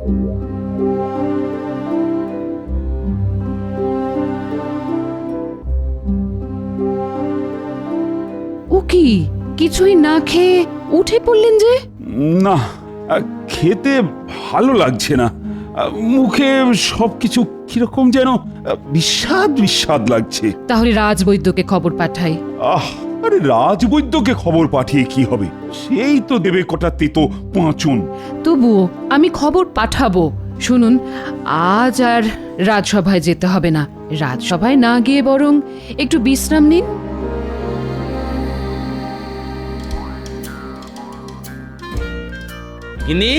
ও কি কিছুই না খেয়ে উঠে পড়লেন যে? না, খেতে ভালো লাগছে না। মুখে সবকিছু কিরকম যেন বিস্বাদ বিস্বাদ লাগছে। তাহলে রাজবৈদ্যকে খবর পাঠাই। আরে রাজবৈদ্যকে খবর পাঠিয়ে কি হবে? সেই তো দেবে কটা তেতো পাঁচন। তবুও আমি খবর পাঠাবো। শুনুন, আজ আর রাজসভায় যেতে হবে না। রাজসভায় না গিয়ে বরং একটু বিশ্রাম নিন। ইনি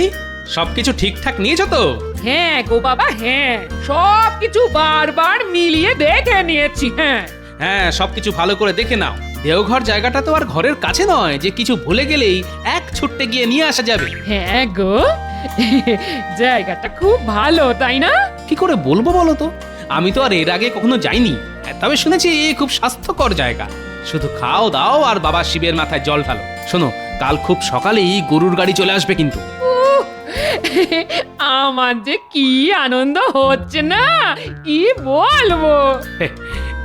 সবকিছু ঠিকঠাক নিয়েছো তো? হ্যাঁ গো বাবা, হ্যাঁ, সবকিছু বারবার মিলিয়ে দেখে নিয়েছি। হ্যাঁ হ্যাঁ, সবকিছু ভালো করে দেখে নাও। দেওঘর জায়গাটা তো আর ঘরের কাছে নয় যে কিছু ভুলে গেলেই এক ছুট্টে গিয়ে নিয়ে আসা যাবে। হ্যাঁ গো, জায়গাটা খুব ভালো, তাই না? কি করে বলবো বলো তো, আমি তো আর এর আগে কখনো যাইনি। তবে শুনেছি খুব স্বাস্থ্যকর জায়গা। শুধু খাও দাও আর বাবা শিবের মাথায় জল ঢালো। শোনো, কাল খুব সকালেই গরুর গাড়ি চলে আসবে কিন্তু। আমার যে কি আনন্দ হচ্ছে না, কি বলবো।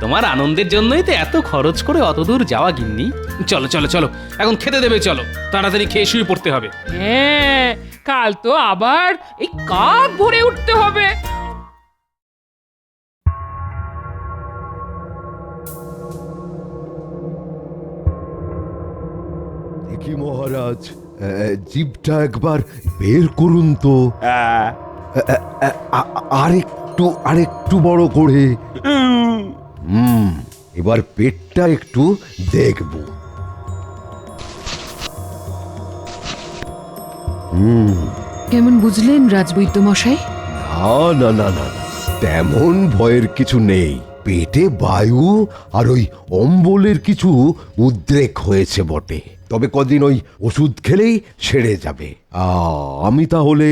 তোমার আনন্দের জন্যই তো এত খরচ করে অত দূর যাওয়া গিন্নি। চলো চলো চলো, এখন খেতে দেবে, চলো তাড়াতাড়ি খেয়ে শুয়ে পড়তে হবে। হ্যাঁ, কাল তো আবার এই কাক ভরে উঠতে হবে। দেখি মহারাজ, জিভটা একবার বের করুন তো। আরেকটু বড় করে। এবার পেটটা একটু দেখব। কেমন বুঝলেন রাজবৈদ্য মশাই? না না না না না, তেমন ভয়ের কিছু নেই। পেটে বায়ু আর ওই অম্বলের কিছু উদ্রেক হয়েছে বটে, তবে কদিন ওই ওষুধ খেলেই সেরে যাবে। আমি তাহলে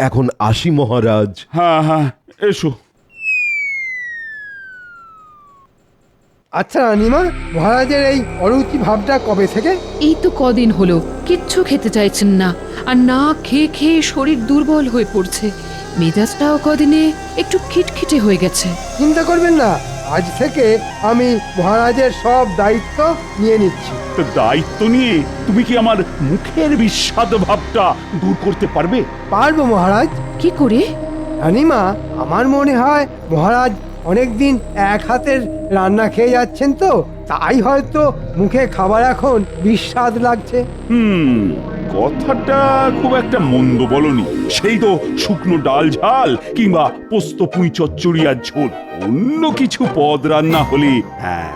এখন আসি মহারাজ। হ্যাঁ হ্যাঁ, এসো। আচ্ছা রানীমা, মহারাজের এই অরুচি ভাবটা কবে থেকে? এই তো কদিন হলো কিচ্ছু খেতে চাইছেন না, আর না খেয়ে খেয়ে শরীর দুর্বল হয়ে পড়ছে। মেজাজটাও কদিনে একটু খিটখিটে হয়ে গেছে। চিন্তা করবেন না, আজ থেকে আমি মহারাজের সব দায়িত্ব নিয়ে নিচ্ছি। তো দায়িত্ব নিয়ে তুমি কি আমার মুখের বিস্বাদ ভাবটা দূর করতে পারবে? পারবো মহারাজ। কি করে? রানীমা, আমার মনে হয় মহারাজ অনেকদিন এক হাতের রান্না খেয়ে যাচ্ছেন, তো তাই হয়তো মুখে খাবার এখন বিস্বাদ লাগছে। কথাটা খুব একটা মন্দ বলনি। সেই তো শুকনো ডাল ঝাল কিংবা পোস্ত পুঁই চচ্চড়ি আর ঝোল, অন্য কিছু পদ রান্না হলে হ্যাঁ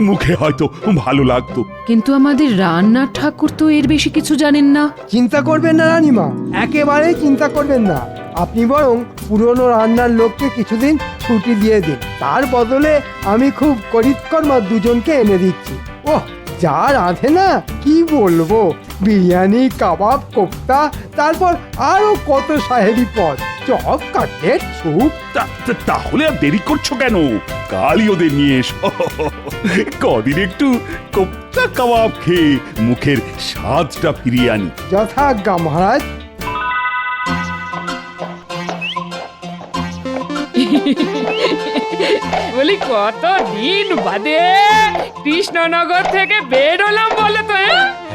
মুখে হয়তো ভালো লাগতো। কিন্তু আমাদের রান্নার ঠাকুর তো এর বেশি কিছু জানেন না। চিন্তা করবেন না রানীমা, একেবারেই চিন্তা করবেন না। আপনি বরং পুরনো রান্নার লোককে কিছুদিন ছুটি দিয়ে দিন। তার বদলে আমি খুব করিতকর্মা দুজনকে এনে দিচ্ছি। ওহ, যা রাঁধে না কি বলবো! বিরিয়ানি, কাবাব, কোপ্তা, তারপর আরো কত সাহেবি পদ, চপ, কাটলেট, স্যুপ। তাহলে আর দেরি করছো কেন? কালই ওদের নিয়ে এসো। কদিন একটু কোপ্তা কাবাব খেয়ে মুখের স্বাদটা ফিরিয়ে আনি। যথাজ্ঞা মহারাজ। বলি কত দিন বাদে কৃষ্ণনগর থেকে বেরোলাম বলে তো।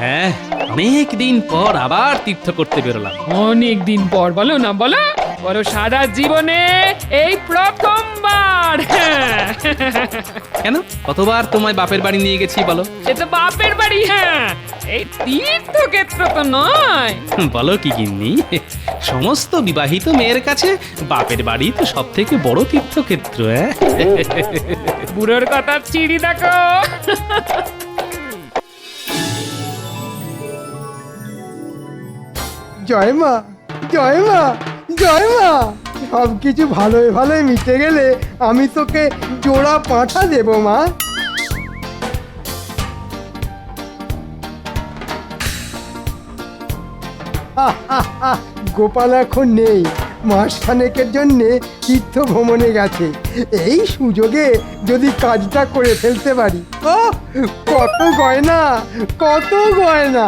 হ্যাঁ, অনেক দিন পর আবার তীর্থ করতে বেরোলাম। অনেক দিন পর বলো না, বলো বলো, সারা জীবনে এই প্রথমবার। কেন, কতবার তোমায় বাপের বাড়ি নিয়ে গেছি বলো? সে তো বাপের বাড়ি, হ্যাঁ, এই তীর্থক্ষেত্র তো নয়। বলো কি গিন্নি, সমস্ত বিবাহিত মেয়ের কাছে বাপের বাড়ি তো সব থেকে বড় তীর্থক্ষেত্র। বুড়োর কথা চিড়ি দেখো। জয় মা, জয় মা, জয় মা। সবকিছু ভালোই ভালোই মিটে গেলে আমি তোকে জোড়া পাঁঠা দেবো মা। গোপাল এখন নেই, মাসখানেকের জন্যে তীর্থ ভ্রমণে গেছে। এই সুযোগে যদি কাজটা করে ফেলতে পারি, ও কত গয়না, কত গয়না।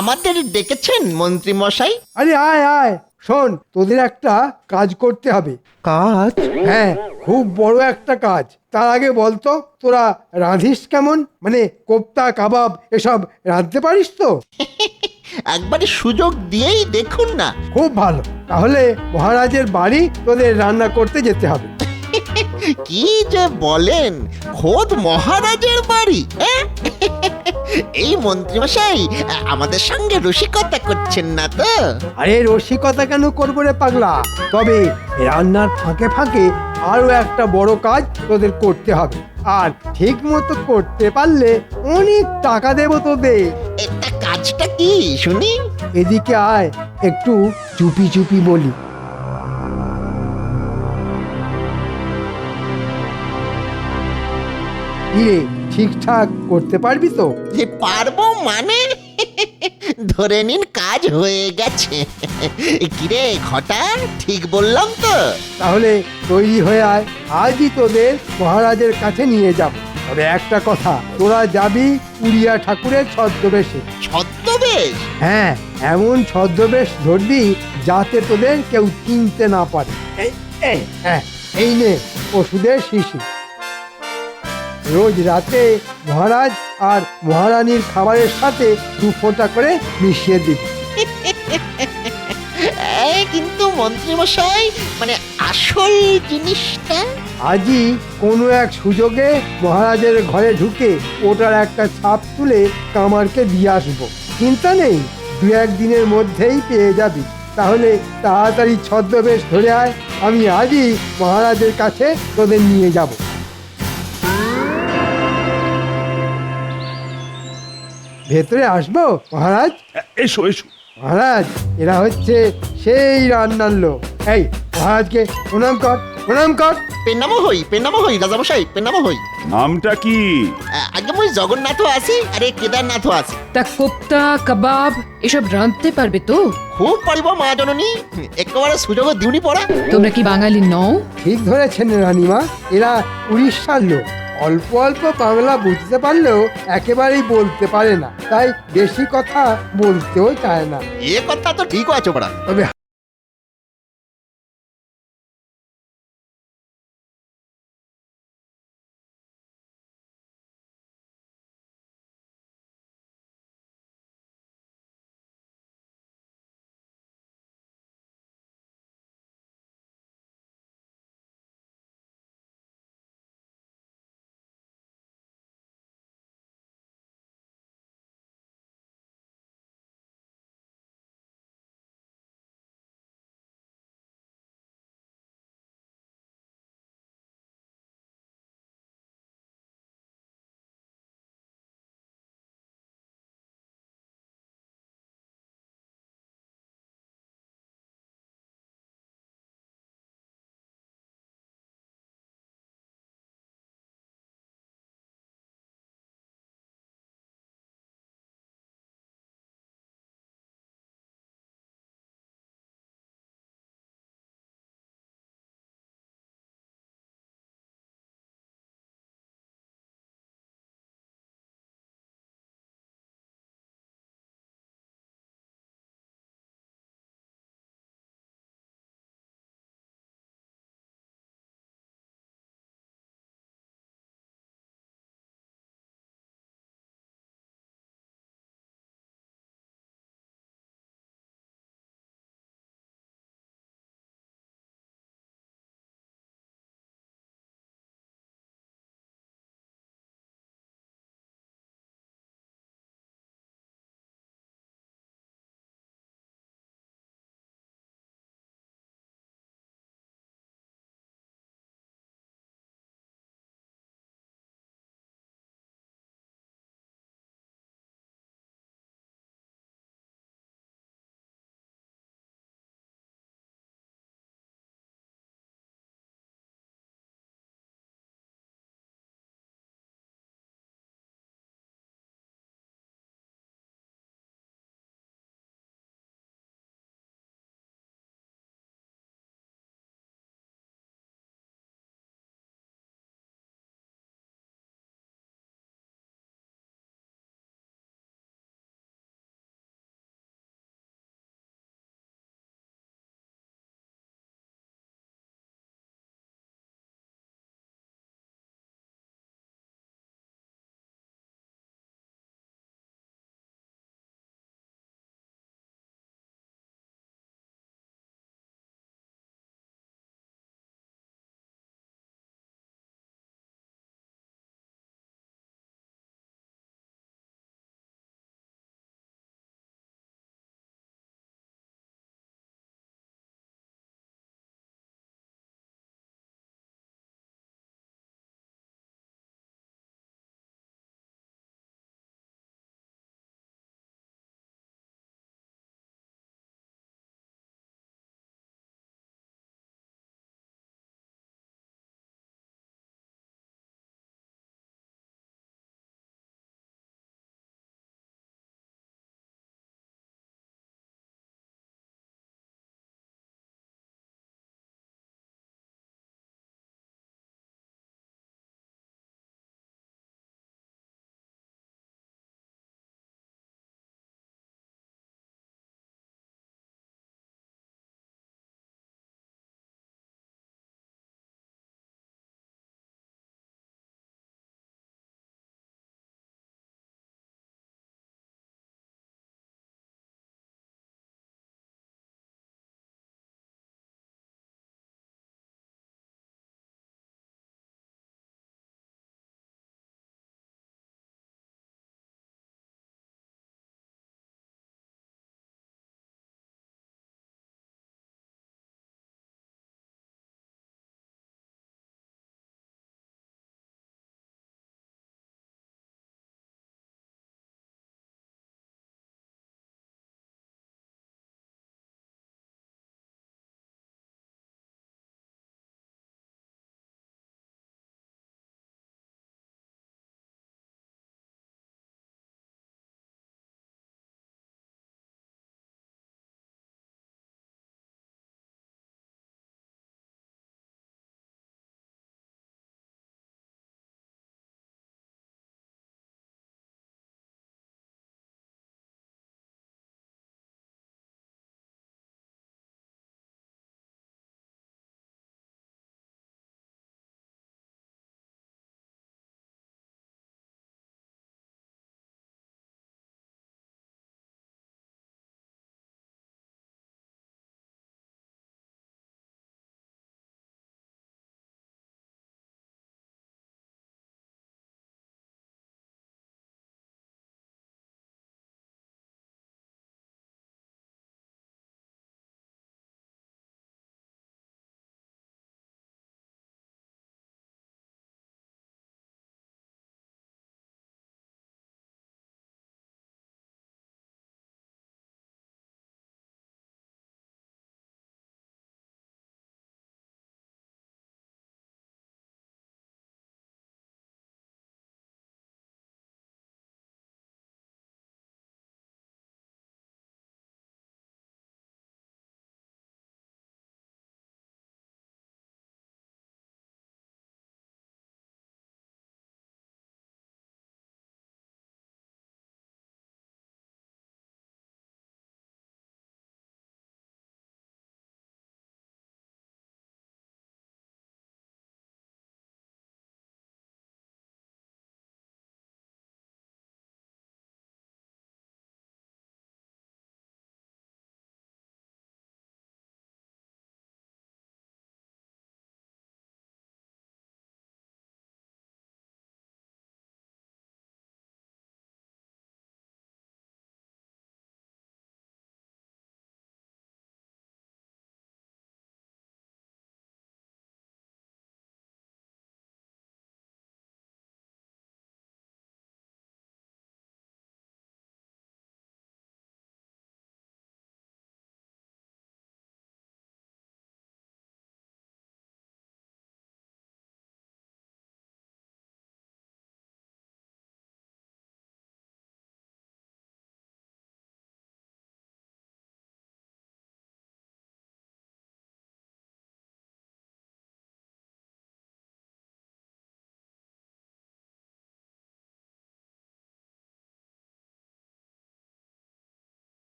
আমাদের ডেকেছেন মন্ত্রী মশাই? আরে আয় আয়, শোন, তোদের একটা কাজ করতে হবে। কাজ? হ্যাঁ, খুব বড় একটা কাজ। তার আগে বলতো, তোরা রাঁধিস কেমন? মানে কোপ্তা কাবাব এসব রাঁধতে পারিস তো? একবারে সুযোগ দিয়েই দেখুন না। খুব ভালো, তাহলে মহারাজের বাড়ি তোদের রান্না করতে যেতে হবে। কি যে বলেন, খোদ মহারাজের বাড়ি? এই মন্ত্রী মশাই আমাদের সঙ্গে রসিকতা করছেন না তো? আরে রসিকতা কেন করবো রে পাগলা? তবে রান্নার ফাঁকে ফাঁকে আরো একটা বড় কাজ তোদের করতে হবে, আর ঠিক মতো করতে পারলে অনেক টাকা দেবো তোদের। এটা কাজটা কি শুনি? এদিকে আয়, একটু চুপি চুপি বলি। ইরে, ঠিকঠাক করতে পারবি তো? যে পারবো মানে? ধরে নিন কাজ হয়ে গেছে। কিরে ঘটা, ঠিক বললাম তো? তাহলে তৈরি হয়ে আয়, আজই তোদের মহারাজের কাছে নিয়ে যাব। তবে একটা কথা, তোরা যাবি উড়িয়া ঠাকুরের ছদ্মবেশে। ছদ্মবেশ? হ্যাঁ, এমন ছদ্মবেশ ধরবি যাতে তোদের কেউ চিনতে না পারে। এই নে ওষুধের শিশি। রোজ রাতে মহারাজ আর মহারানীর খাবারের সাথে 2 ফোঁটা করে মিশিয়ে দিবি। কিন্তু মন্ত্রী মশাই, মানে আসল জিনিসটা? আজই কোনো এক সুযোগে মহারাজের ঘরে ঢুকে ওটার একটা ছাপ তুলে কামারকে দিয়ে আসবো। চিন্তা নেই, 2-1 দিনের মধ্যেই পেয়ে যাবি। তাহলে তাড়াতাড়ি ছদ্মবেশ ধরে আয়, আমি আজই মহারাজের কাছে তোদের নিয়ে যাব। ভেতরে আসবো মহারাজ? এসো এসো। মহারাজ, এরা হচ্ছে সেই রান্নার লোক। এই, মহারাজকে প্রণাম কর, প্রণাম কর। পেনামো হই রাজামশাই, পেনামো হই। নামটা কি? আগে মই জগন্নাথও আছি, আরে কেদারনাথও আছি। তা কোপ্তা কাবাব এসব রাঁধতে পারবে তো? খুব পারিব মা জননী, একেবারে সুযোগ দিউনি পড়া। তোমরা কি বাঙালি নও? ঠিক ধরেছেন রানীমা, এরা উড়িষ্যার লোক। অল্প অল্প বাংলা বুঝতে পারলেও একেবারেই বলতে পারে না, তাই বেশি কথা বলতেও চায় না। এ কথা তো ঠিক আছে পড়া। তবে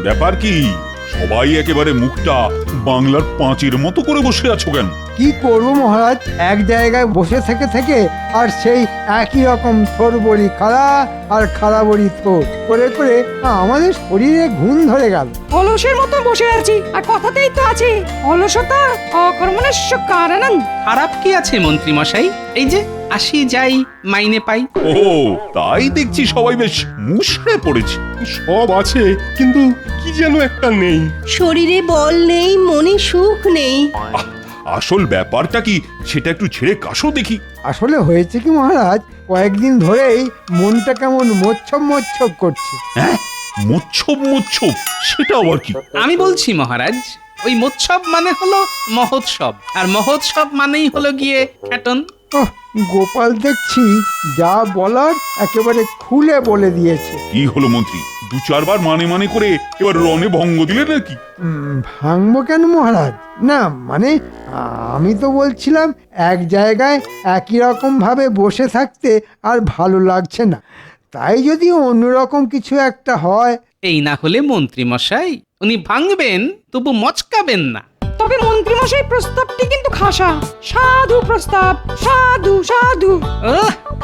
ব্যাপার কি? সবাই একেবারে মুখটা বাংলার পাঁচের মতো করে বসে আছো কেন? কি করব মহারাজ, এক জায়গায় বসে থেকে থেকে আর সেই একই রকম থোর বড়ি খাড়া আর খাড়া বড়ি থোর করে করে আমাদের শরীরে ঘুম ধরে গেল। অলসের মতো বসে আছি, আর কথাতেই তো আছে অলসতা অকর্মণ্যস্য কারণং। খারাপ কি আছে মন্ত্রী মশাই? এই যে আসি যাই মাইনে পাই। ও তাই দেখছি সবাই বেশ মুষড়ে পড়েছে। সব আছে কিন্তু কি যেন একটা নেই। শরীরে বল নেই, মনে সুখ নেই। আসল ব্যাপারটা কি সেটা একটু ছেড়ে কাশো দেখি। আসলে হয়েছে কি মহারাজ, কয়েকদিন ধরেই মনটা কেমন মোচ্ছব মোচ্ছব করছে। হ্যাঁ, মোচ্ছব মোচ্ছব, সেটা আবার কি? আমি বলছি মহারাজ, ওই মোৎসব মানে হলো মহোৎসব, আর মহোৎসব মানেই হলো গিয়ে খ্যাটন। ওহ, গোপাল দেখছি যা বলার একেবারে খুলে বলে দিয়েছে। কি হলো মন্ত্রী, দু চারবার মানে মানে করে এবার রণে ভঙ্গ দিলে নাকি? ভাঙবো কেন মহারাজ? না মানে আমি তো বলছিলাম এক জায়গায় একই রকম ভাবে বসে থাকতে আর ভালো লাগছে না, তাই যদি অন্যরকম কিছু একটা হয়। এই না হলে মন্ত্রী মশাই উনি ভাঙবেন তবু মচকাবেন না। তবে মন্ত্রীমশাই প্রস্তাবটি কিন্তু খাসা, সাধু প্রস্তাব, সাধু সাধু।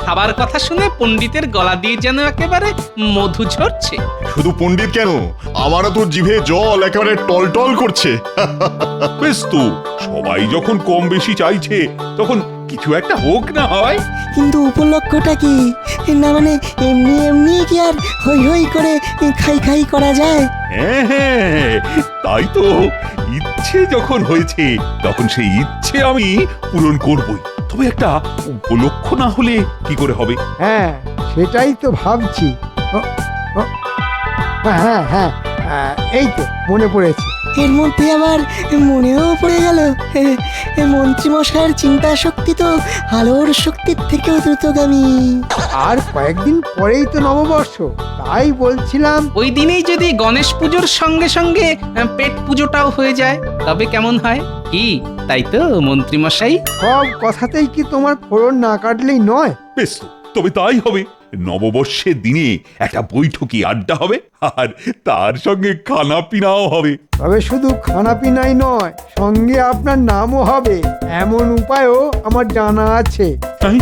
খাবার কথা শুনে পণ্ডিতের গলা দিয়ে যেন একেবারে মধু ঝরছে। শুধু পণ্ডিত কেন, আমারও তো জিভে জল একেবারে টলটল করছে। বেশ তো, সবাই যখন কম বেশি চাইছে তখন কিছু একটা হোক না হয়। কিন্তু উপলক্ষটা কি? না মানে এমনি এমনি কি আর হই হই করে খাই খাই করা যায়? হ্যাঁ হ্যাঁ, তাই তো, ইচ্ছে যখন হয়েছে তখন সেই ইচ্ছে আমি পূরণ করবই। তবে একটা উপলক্ষ না হলে কি করে হবে? হ্যাঁ সেটাই তো ভাবছি। ও, ও, হ্যাঁ হ্যাঁ হ্যাঁ, এই তো মনে পড়েছে। এর মধ্যে আবার মনেও পড়ে গেল, মন্ত্রীমশাইয়ের চিন্তা শক্তি তো আলোর শক্তির থেকেও দ্রুতগামী। আর কয়েকদিন পরেই তো নববর্ষ, তাই বলছিলাম ওই দিনেই যদি গণেশ পুজোর সঙ্গে সঙ্গে পেট পুজোটাও হয়ে যায় তবে কেমন হয়? কি তাই তো মন্ত্রী মশাই? সব কথাতেই কি তোমার ফোড়ন না কাটলেই নয়? বেশ তো, তবে তাই হবে। নববর্ষের দিনে একটা বৈঠকি আড্ডা হবে, আর তার সঙ্গে খানা পিনাও হবে। তবে শুধু খানাপিনাই নয়, সঙ্গে আপনার নামও হবে, এমন উপায়ও আমার জানা আছে। তাই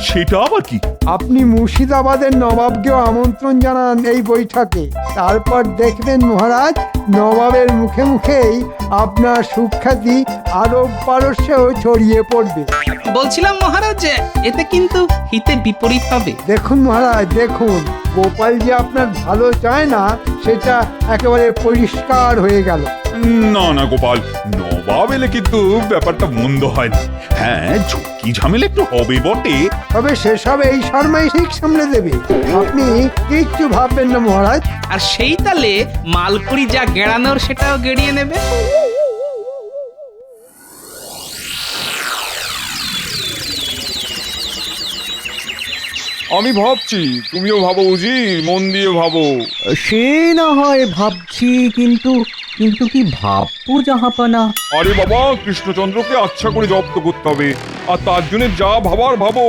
সেটা আবার কি? আপনি মুর্শিদাবাদের নবাবকেও আমন্ত্রণ জানান এই বৈঠকে, তারপর দেখবেন মহারাজ নবাবের মুখে মুখেই আপনার সুখ্যাতি আরব পারস্যেও ছড়িয়ে পড়বে। বলছিলাম মহারাজ, এতে কিন্তু হিতে বিপরীত হবে। দেখুন মহারাজ দেখুন, গোপাল যে আপনার ভালো চায় না সেটা একেবারে পরিষ্কার হয়ে গেল। না না গোপাল, নবাব এলে কিন্তু ব্যাপারটা মন্দ হয় না। হ্যাঁ, ঝুঁকি ঝামেলা একটু হবে বটে, তবে সেসব এই শর্মাই ঠিক সামলে দেবে, আপনি কিচ্ছু ভাববেন না মহারাজ। আর সেই তালে মালপুরি যা গেড়ানোর সেটাও গেড়িয়ে নেবে। আমি ভাবছি, তুমিও ভাবো বুঝি, মন দিয়ে ভাবো। সে না হয় ভাবছি, কিন্তু কিন্তু কি ভাববো জাহাপানা? আরে বাবা, কৃষ্ণচন্দ্রকে আচ্ছা করে জব্দ করতে হবে, আর তার জন্য যা ভাবার ভাবো।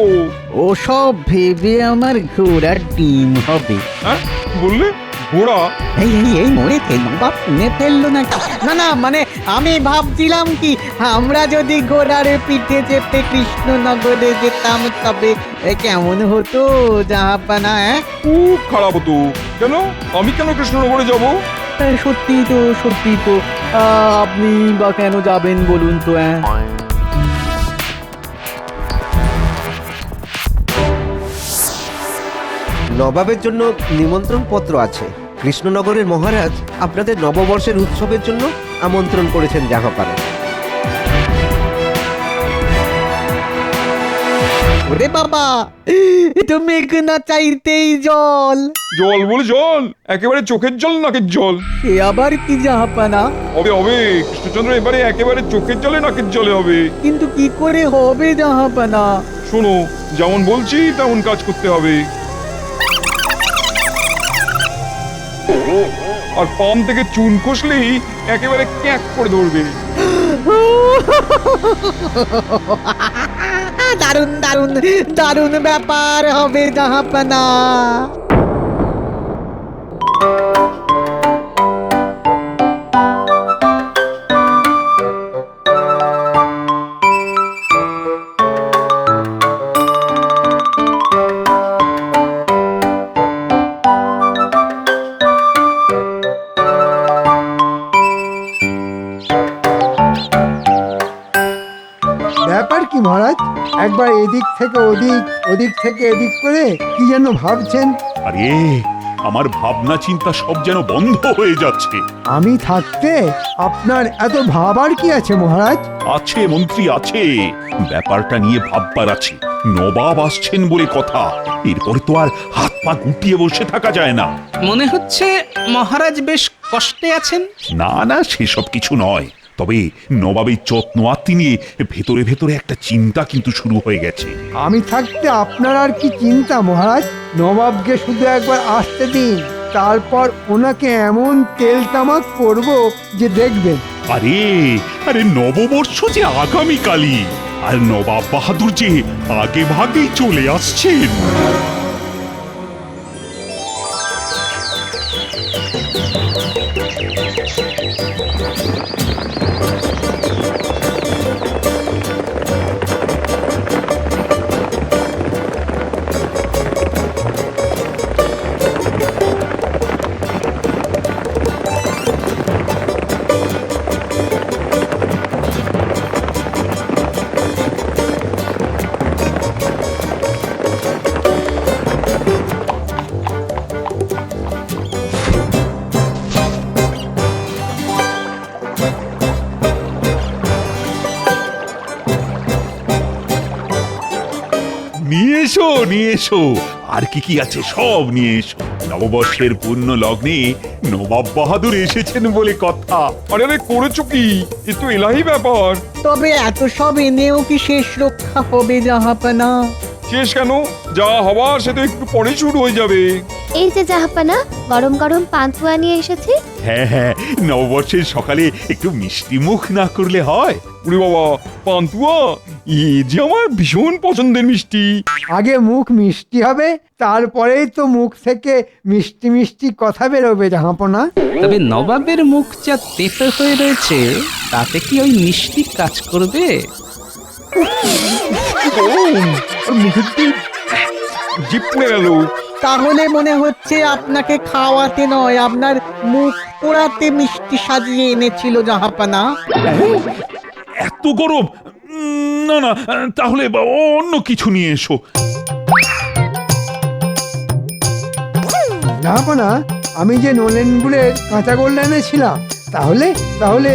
ওসব ভেবে আমার ঘোড়ার ডিম হবে। হ্যাঁ বললে? ঘোড়া? এই এই এই মরেছে, নবাব শুনে ফেললো নাকি? না না মানে আমি ভাবছিলাম কি, আমরা যদি ঘোড়ার পিঠে চেপে কৃষ্ণনগরে যেতাম তবে কেমন হতো জাহাপানা? খুব খারাপ হতো। কেন? আমি কেন কৃষ্ণনগরে যাব? সত্যি তো সত্যি তো, আপনি বা কেন যাবেন বলুন তো? নবাবের জন্য নিমন্ত্রণ পত্র আছে। কৃষ্ণনগরের মহারাজ আপনাদের নববর্ষের উৎসবের জন্য আমন্ত্রণ করেছেন জাহাপানা। ওরে বাবা, এটা মেঘ না চাইতেই জল। জল বলে জল? একেবারে চোখের জল, নাকের জল? সে আবার কি জাহাপানা? হবে হবে, কৃষ্ণচন্দ্র এবারে একেবারে চোখের জলে নাকের জলে হবে। কিন্তু কি করে হবে জাহাপানা? শোনো, যেমন বলছি তেমন কাজ করতে হবে। আর পাম থেকে চুন খসলেই একেবারে ক্যাক করে ধরবে। দারুণ দারুণ দারুণ ব্যাপার হবে জাহাপনা। ব্যাপার কি মহারাজ? একবার এদিক থেকে ওদিক, ওদিক থেকে এদিক করে কি যেন ভাবছেন। আরে আমার ভাবনা চিন্তা সব যেন বন্ধ হয়ে যাচ্ছে। আমি থাকতে আপনার এত ভাবার কি আছে মহারাজ? আছে মন্ত্রী, আছে। ব্যাপারটা নিয়ে ভাববার আছে। নবাব আসছেন বলে কথা, এরপরে তো আর হাত পা গুটিয়ে বসে থাকা যায় না। মনে হচ্ছে মহারাজ বেশ কষ্টে আছেন। না না, সেসব কিছু নয়। তবে নবাবের যত্ন আত্মি নিয়ে ভেতরে ভেতরে একটা চিন্তা কিন্তু শুরু হয়ে গেছে। আমি থাকতে আপনার আর কি চিন্তা মহারাজ? নবাবকে শুধু একবার আসতে দিন, তারপর ওনাকে এমন তেল তামাক করব যে দেখবেন। আরে আরে নববর্ষ যে আগামীকালই, আর নবাব বাহাদুর যে আগে ভাগেই চলে আসছেন। নিয়ে এসো, নিয়ে এসো, আর কি কি আছে সব নিয়ে এসো। নববর্ষের পূর্ণ লগ্নে নবাব বাহাদুর এসেছেন বলে কথা। আরে আরে করেছো কি? এ তো এলাহি ব্যাপার। তবে এত সব এনেও কি শেষ রক্ষা হবে জাহাপনা? শেষ কেন? যা হবার সে তো একটু পরে শুরু হয়ে যাবে। এই যে জাহাপানা, গরম গরম পান্তুয়া নিয়ে এসেছি। হ্যাঁ হ্যাঁ, নববর্ষের সকালে একটু মিষ্টি মুখ না করলে হয়? উরে বাবা, পান্তুয়া এ যে আমার ভীষণ পছন্দের মিষ্টি। আগে মুখ মিষ্টি হবে, তারপরেই তো মুখ থেকে মিষ্টি মিষ্টি কথা বেরোবে জাহাপনা। তবে নবাবের মুখ যা তেতো হয়ে রয়েছে, তাতে কি ওই মিষ্টি কাজ করবে? মুখে জিপ পুড়ে গেল। তাহলে মনে হচ্ছে আপনাকে খাওয়াতে নয়, আপনার মুখ পোড়াতে মিষ্টি সাজিয়ে এনেছিল জাহাপনা। এত গরম? না না, তাহলে অন্য কিছু নিয়ে এসো। জাহাপনা, আমি যে নলেন গুড়ের কাঁচা গোল্লা এনেছিলাম, তাহলে তাহলে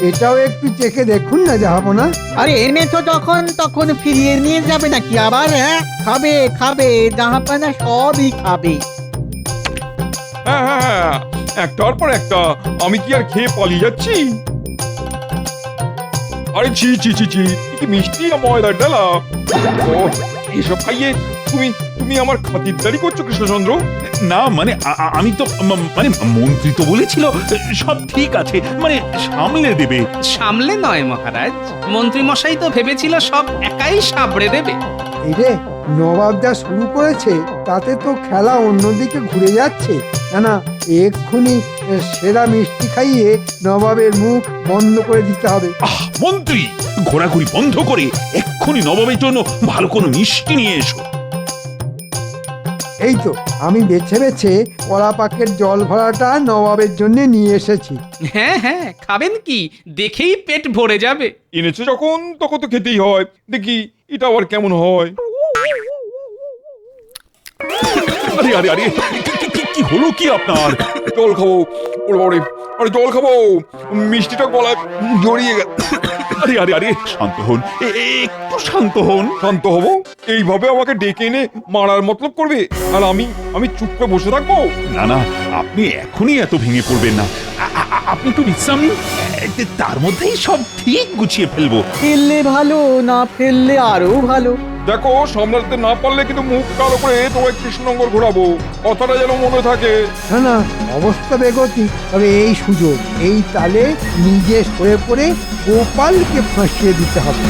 এটাও একটু চেখে দেখুন না জাহাপনা। আরে এনেছো যখন তখন ফিরিয়ে নিয়ে যাবে নাকি আবার? হ্যাঁ, খাবে খাবে জাহাপনা, সবই খাবে। হ্যাঁ হ্যাঁ হ্যাঁ, একটার পর একটা। আমি কি আর খেয়ে পালিয়ে যাচ্ছি? আরে ছি ছি ছি ছি, কি মিষ্টি না ময়দার ডালা। ও, এসব খাইয়ে তুমি তুমি আমার খাতিরদারি করছো কৃষ্ণচন্দ্র? না মানে আমি তো মানে মন্ত্রী তো বলেছিল সব ঠিক আছে, মানে সামলে দেবে। সামলে নয় মহারাজ, মন্ত্রী মশাই তো ভেবেছিল সব একাই সাবড়ে দেবে। এই রে, নবাব যা শুরু করেছে তাতে তো খেলা অন্যদিকে ঘুরে যাচ্ছে। না না, এক্ষুনি সেরা মিষ্টি খাইয়ে নবাবের মুখ বন্ধ করে দিতে হবে। মন্ত্রী, ঘোরাঘুরি বন্ধ করে এক্ষুনি নবাবের জন্য ভালো কোনো মিষ্টি নিয়ে এসো। এই তো আমি বেছে বেছে কলা পাকের জল ভরাটা নবাবের জন্য নিয়ে এসেছি। হ্যাঁ হ্যাঁ, খাবেন কি? দেখেই পেট ভরে যাবে। এনেছো যখন তখন তো খেতেই হয়। দেখি এটা আবার কেমন হয়। আরে আরে আরে, কি হলো কি আপনার? জল খাবো। ওরে বাবারে, আরে জল খাবো। মিষ্টিটা গলায় জড়িয়ে গেল। আরে আরে আরে, শান্ত হন, একটু শান্ত হন। শান্ত হবো? এইভাবে আমাকে ডেকে এনে মারার মতলব করবে, আর আমি চুপ করে বসে থাকবো? না না, আপনি এখনই এত ভেঙে পড়বেন না। আপনি একটু বিশ্রাম নিন তার মধ্যেই সব ঠিক গুছিয়ে ফেলবো। ফেললে ভালো, না ফেললে আরো ভালো। দেখো, সামলাতে না পারলে কিন্তু মুখ কালো করে তোমায় কৃষ্ণনগর ঘোরাবো, কথাটা যেন মনে থাকে। না না, অবস্থা বেগতি, তবে এই সুযোগ, এই তালে নিজে সরে পড়ে গোপালকে ফাঁসিয়ে দিতে হবে।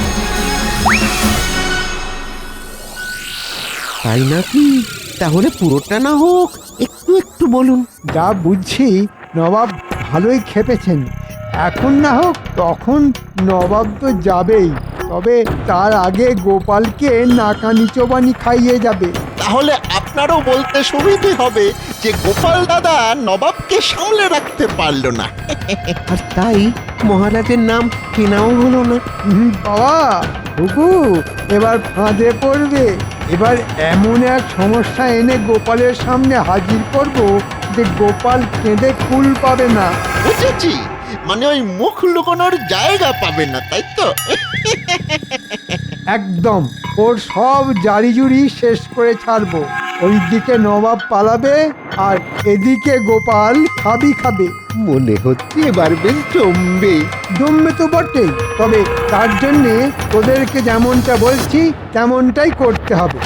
তাই নাকি? তাহলে পুরোটা না হোক, একটু একটু বলুন। যা বুঝছি নবাব ভালোই খেপেছেন। এখন না হোক তখন নবাব তো যাবেই, তবে তার আগে গোপালকে নাকানি চোবানি খাইয়ে যাবে। তাহলে আপনারও বলতে সুবিধে হবে যে গোপাল দাদা নবাবকে সামলে রাখতে পারলো না। আর তাই মহারাজের নাম কেনাও হলো না। বাবা হুকু, এবার ফাঁদে পড়বে। এবার এমন এক সমস্যা এনে গোপালের সামনে হাজির করব যে গোপাল কেঁদে কুল পাবে না। বুঝেছি, মানে ওই মুখ লুকোনোর জায়গা পাবে না, তাই তো? একদম, ওর সব জারিজুরি শেষ করে ছাড়বো। ওইদিকে নবাব পালাবে আর এদিকে গোপাল খাবে। মনে হচ্ছে এবার বেশ জমবে। জমবে তো বটেই, তবে তার জন্যে ওদেরকে যেমনটা বলছি তেমনটাই করতে হবে।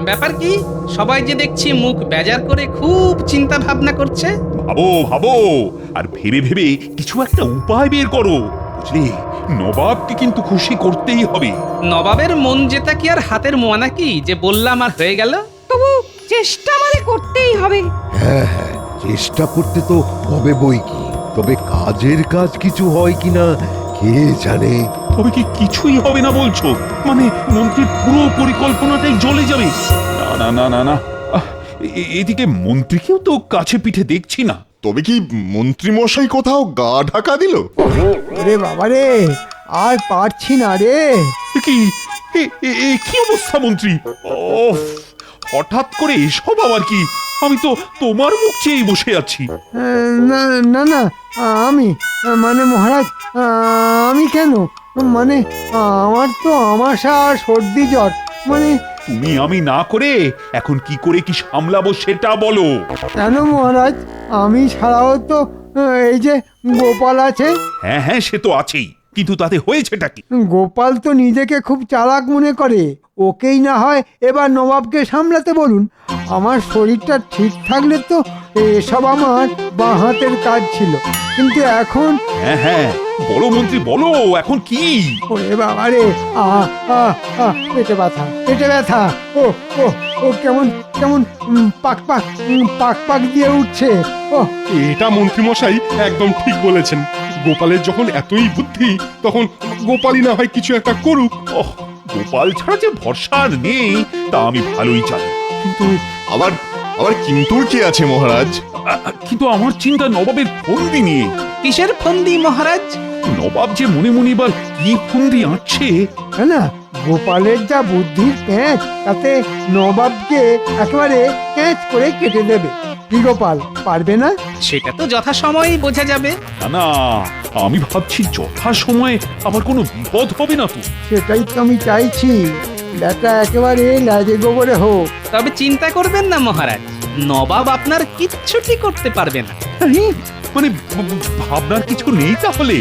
ব্যাপার কি, সবাই যে দেখছি মুখ বেজার করে খুব চিন্তা ভাবনা করছে। ভাবো ভাবো, আর ভেবে ভেবে কিছু একটা উপায় বের করো, বুঝলি? নবাবকে কিন্তু খুশি করতেই হবে। নবাবের মন জেতা কি আর হাতের মোয়া নাকি যে বললাম আর হয়ে গেল? তবু চেষ্টা আমাদের করতেই হবে। হ্যাঁ হ্যাঁ, চেষ্টা করতে তো হবে বই কি, তবে কাজের কাজ কিছু হয় কিনা কে জানে। তবে কি কিছুই হবে না বলছো? মানে মন্ত্রীর পুরো পরিকল্পনাটাই জ্বলে যাবে? না না না না না, এদিকে মন্ত্রীকেও তো কাছে পিঠে দেখছি না। তবে কি মন্ত্রী মশাই কোথাও গা ঢাকা দিল? ওরে বাবারে, আর পারছি না রে। কি কি অবস্থা মন্ত্রী? হঠাৎ করে এসব আবার কি? আমি তো তোমার মুখ চেয়েই বসে আছি। না না না, আমি মানে মহারাজ, আমি কেন? মানে আমার তো আমাশা আর সর্দি জ্বর। মানে তুমি আমি না করে এখন কি করে কি সামলাবো সেটা বলো। কেন মহারাজ, আমি ছাড়াও তো এই যে গোপাল আছে। হ্যাঁ হ্যাঁ, সে তো আছেই, কিন্তু তাতে হয়েছেটা কি? গোপাল তো নিজেকে খুব চালাক মনে করে। ওকেই না হয় এবার নবাবকে সামলাতে বলুন। আমার শরীরটা ঠিক থাকলে তো এসব আমার বাঁ হাতের কাজ ছিল, কিন্তু এখন। হ্যাঁ হ্যাঁ, বলো মন্ত্রী বলো, এখন কি? ওরে বাবা রে, পেটে ব্যথা। ও ও ও কেমন কেমন পাক পাক দিয়ে উঠছে। ও, এটা মন্ত্রী মশাই একদম ঠিক বলেছেন। গোপালের যখন এতই বুদ্ধি, তখন গোপালই না হয় কিছু একটা করুক। গোপাল ছাড়া যে ভরসা আর নেই তা আমি ভালোই জানি, কিন্তু আবার কিন্তুর কি আছে মহারাজ? কিন্তু আমার চিন্তা নবাবের ফন্দি নিয়ে। কিসের ফন্দি মহারাজ? নবাব যে মনে মনে এবার কি ফন্দি আঁটছে। না, গোপালের যা বুদ্ধির প্যাঁচ, তাতে নবাবকে একেবারে ক্যাচ করে কেটে দেবে। কি গোপাল পারবে না? সেটা তো যথাসময়েই বোঝা যাবে। না, আমি ভাবছি যথা সময়ে আবার কোনো বিপদ হবে না তো। সেটাই তো আমি চাইছি, ব্যাটা একেবারে লাজে গোবরে হোক। তবে চিন্তা করবেন না মহারাজ, নবাব আপনার কিচ্ছুটি করতে পারবে না। মানে ভাবনার কিছু নেই তাহলে?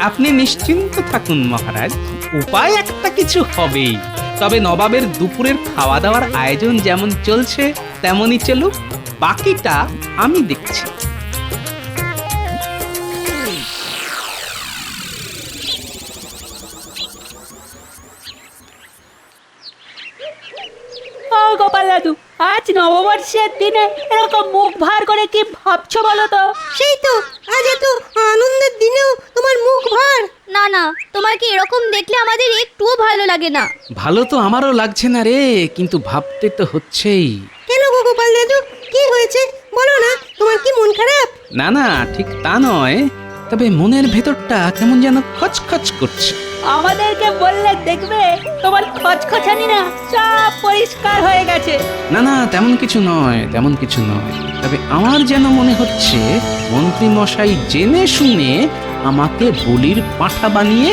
আপনি নিশ্চিন্ত থাকুন মহারাজ, উপায় একটা কিছু হবেই। তবে নবাবের দুপুরের খাওয়া দাওয়ার আয়োজন যেমন চলছে তেমনই চলুক, বাকিটা আমি দেখছি। ও গোপাল দাদু, আজ নববর্ষের দিনে এরকম মুখ ভার করে কি ভাবছো বলো তো? সেই তো, আজ এত আনন্দের দিনেও তোমার মুখ ভার। না না, তোমার কি এরকম দেখলে আমাদের একটুও ভালো লাগে না। ভালো তো আমারও লাগছে না রে, কিন্তু ভাবতে তো হচ্ছেই। কেন গো গোপাল দাদু, কি হয়েছে বলো না? তোমার কি মন খারাপ? না না, ঠিক তা নয়, তবে মনের ভেতরটা কেমন যেন খচখচ করছে। আমাদেরকে বললে দেখবে তোমার খচখচানি না সব পরিষ্কার হয়ে গেছে। না না, তেমন কিছু নয়, তেমন কিছু নয়। তবে আমার যেন মনে হচ্ছে মন্ত্রী মশাই জেনে শুনে আমাকে বলির পাঁঠা বানিয়ে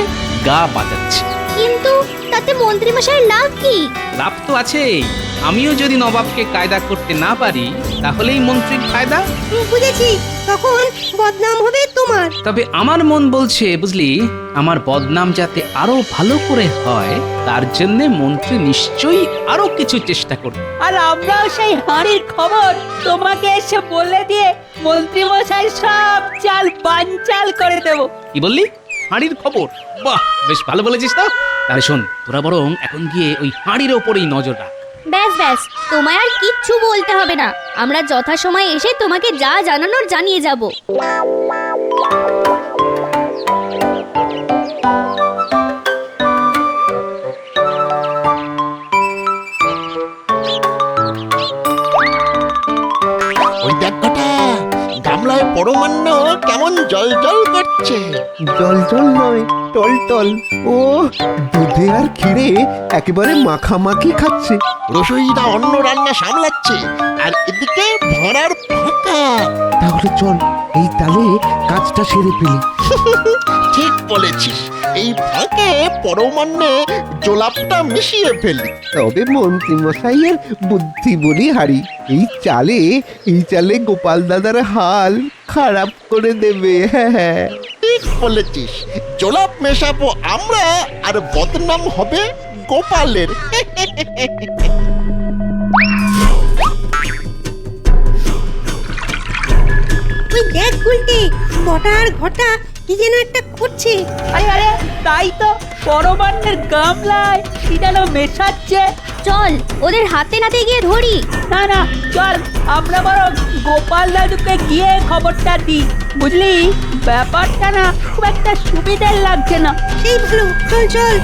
গা বাজাচ্ছে। কিন্তু তাতে মন্ত্রীমশাইয়ের লাভ কি? লাভ তো আছেই। আমিও যদি নবাবকে কায়দা করতে না পারি তাহলেই মন্ত্রীর ফায়দা। বুঝেছি, তখন বদনাম হবে তোমার। তবে আমার মন বলছে বুঝলি, আমার বদনাম যাতে আরো ভালো করে হয় তার জন্য মন্ত্রী নিশ্চয়ই আরো কিছু চেষ্টা করবে। আর আমরাও সেই হাঁড়ির খবর তোমাকে এসে বলে দিয়ে মন্ত্রী মশাই সব চাল বানচাল করে দেব। কি বললি? হাঁড়ির খবর? বাহ, বেশ ভালো বলেছিস তো। তাহলে শোন, তোরা বরং এখন গিয়ে ওই হাঁড়ির ওপরেই নজর রাখ। ব্যাস ব্যাস, তোমায় আর কিচ্ছু বলতে হবে না। আমরা যথাসময়ে এসে তোমাকে যা জানানোর জানিয়ে যাব। ওই দেখ কটা, গামলায় পরমান্ন কেমন জল জল করছে। জল জল নয়, টল টল। ও দুধে আর ক্ষীরে একেবারে মাখামাখি খাচ্ছে। রসইদা অন্য রান্না সামলাচ্ছে, আর এদিকে ভরার ফাঁকা। তাহলে চল এই তালে কাজটা সেরে ফেলি। ঠিক বলেছিস, এই ফাঁকে পরমান্নে জোলাপটা মিশিয়ে ফেলি। তবে মন্ত্রী মশাইয়ের বুদ্ধি বলি হারি, এই চালে গোপাল দাদার হাল খারাপ করে দেবে। হ্যাঁ, ঠিক বলেছিস, জোলাপ মেশাবো আমরা আর বদনাম হবে গোপালের। তুই দেখ গুলটি, বটা আর ঘটা কি যেন একটা করছে। আরে আরে, তাই তো, পরমান্নের গামলায় কি যেন মেশাচ্ছে। চল ওদের হাতে নাতে গিয়ে ধরি। না না, চল আমরা বরং গোপাল দাদুকে গিয়ে খবরটা দিই। বুঝলি, ব্যাপারটা না খুব একটা সুবিধার লাগছে না। সেই ভালো, চল চল।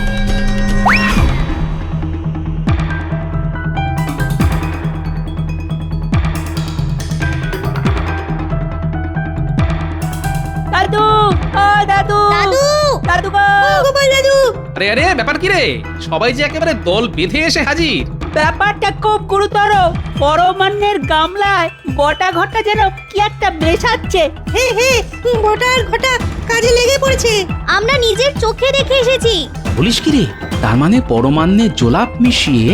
দাদু, ও দাদু, দাদু, দাদু গো, গোপাল দাদু। আরে আরে, ব্যাপার কি রে? সবাই যে একেবারে দল বেঁধে এসে হাজির। ব্যাপারটা খুব গুরুতর। পরমান্নের গামলায় বটা ঘটা যেন কি একটা মেশাচ্ছে। হে হে, বটা আর ঘটা কাজে লেগে পড়েছে। আমরা নিজের চোখে দেখে এসেছি। বলিস কি রে? তার মানে পরমান্নে জোলাপ মিশিয়ে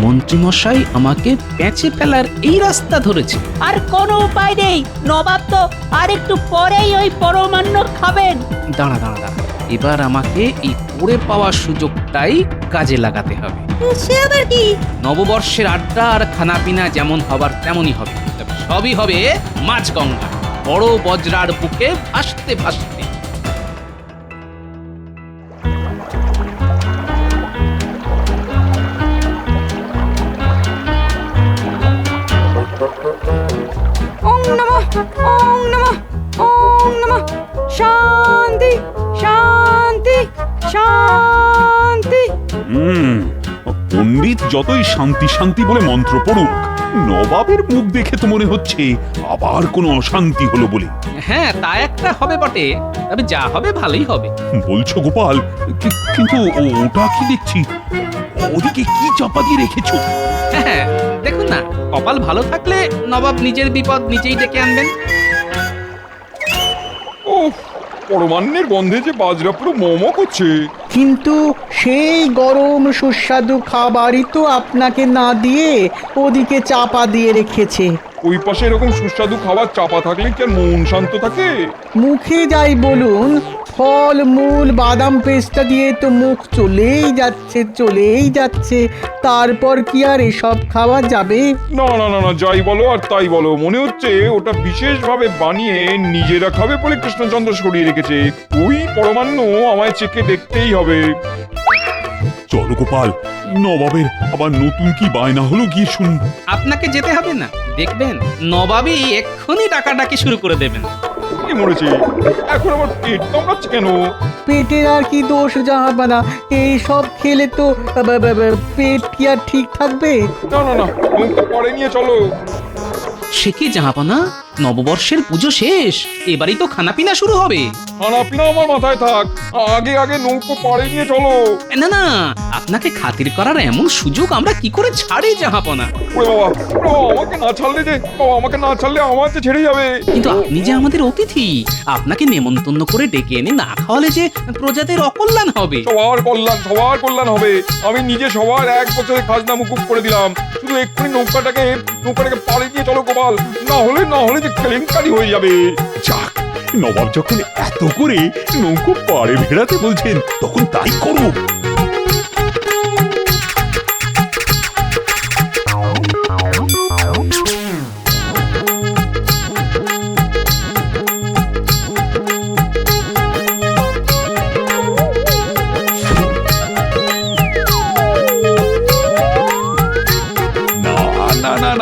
মন্ত্রীমশাই আমাকে পেঁচে ফেলার এই রাস্তা ধরেছে। আর কোনো উপায় নেই, নবাব তো আর একটু পরেই ওই পরমান্ন খাবেন। দাঁড়া দাঁড়া দাঁড়া, এবার আমাকে এই পড়ে পাওয়ার সুযোগটাই কাজে লাগাতে হবে। সে আবার কি? নববর্ষের আড্ডা আর খানাপিনা যেমন হবার তেমনই হবে, তবে সবই হবে মাঝগঙ্গা, বড় বজরার বুকে ভাসতে ভাসতে। ওং নমঃ, ওং নমঃ, ওং নমঃ। শান্তি শান্তি শান্তি। পণ্ডিত যতই শান্তি শান্তি বলে মন্ত্র পড়ুক, নবাবের মুখ দেখে তো মনে হচ্ছে আবার কোনো অশান্তি হলো বলে। হ্যাঁ, তা একটা হবে বটে, তবে যা হবে ভালোই হবে। বলছো গোপাল, কিন্তু ওটা কি দেখছি? ওদিকে কি চাপা দিয়ে রেখেছো? হ্যাঁ, দেখুন না, কপাল ভালো থাকলে নবাব নিজের বিপদ নিজেই ডেকে আনবেন। ও পরমান্নের গন্ধে যে বাজরা পুরো মোমো করছে। কিন্তু সেই গরম সুস্বাদু খাবারই তো আপনাকে না দিয়ে ওদিকে চাপা দিয়ে রেখেছে। ওই পাশে এরকম সুস্বাদু খাবার চাপা থাকলে কি আর মন শান্ত থাকে? মুখে যাই বলুন, ফল মূল বাদাম পেস্তা দিয়ে তো মুখ চলেই যাচ্ছে। তারপর কি আর এসব খাওয়া যাবে? না না না না, যাই বলো আর তাই বলো, মনে হচ্ছে ওটা বিশেষভাবে বানিয়ে নিজেরা খাবে বলে কৃষ্ণচন্দ্র সরিয়ে রেখেছে। ওই পরমান্ন আমায় চেখে দেখতেই হবে। চলো গোপাল, নবাবের আবার নতুন কি বায়না হলো গিয়ে শুন। আপনাকে যেতে হবে না, দেখবেন নবাবই এক্ষুনি ডাকাডাকি শুরু করে দেবেন। কি মরেছে এখন, আমার পেট কামড়াচ্ছে কেন? পেটের আর কি দোষ জাহাপানা? এই সব খেলে তো পেট কি আর ঠিক থাকবে? না না না, মুখটা পরে নিয়ে চলো। সে কি জাহাপনা, নববর্ষের পুজো শেষ, এবারই তো খানাপিনা শুরু হবে। খানাপিনা আমার মাথায় থাক, আগে আগে নৌকো পাড়ে নিয়ে চলো। না না, আপনাকে খাতির করার এমন সুযোগ আমরা কি করে ছাড়ি জাহাপনা। ওরে বাবা, আমাকে না ছাড়লে যে, বাবা আমাকে না ছাড়লে আমার যে ছেড়ে যাবে। কিন্তু আপনি যে আমাদের অতিথি, আপনাকে নেমন্তন্ন করে ডেকে এনে না খাওয়ালে যে প্রজাদের অকল্যাণ হবে। সবার কল্যাণ হবে। আমি নিজে সবার 1 বছরের খাজনা মুকুব করে দিলাম। শুধু এক্ষুনি নৌকাটাকে পাড়ে দিয়ে চলো গোপাল, না হলে যে কেলেঙ্কারি হয়ে যাবে। যাক, নবাব যখন এত করে নৌকো পাড়ে ভেড়াতে বলছেন, তখন তাই করো।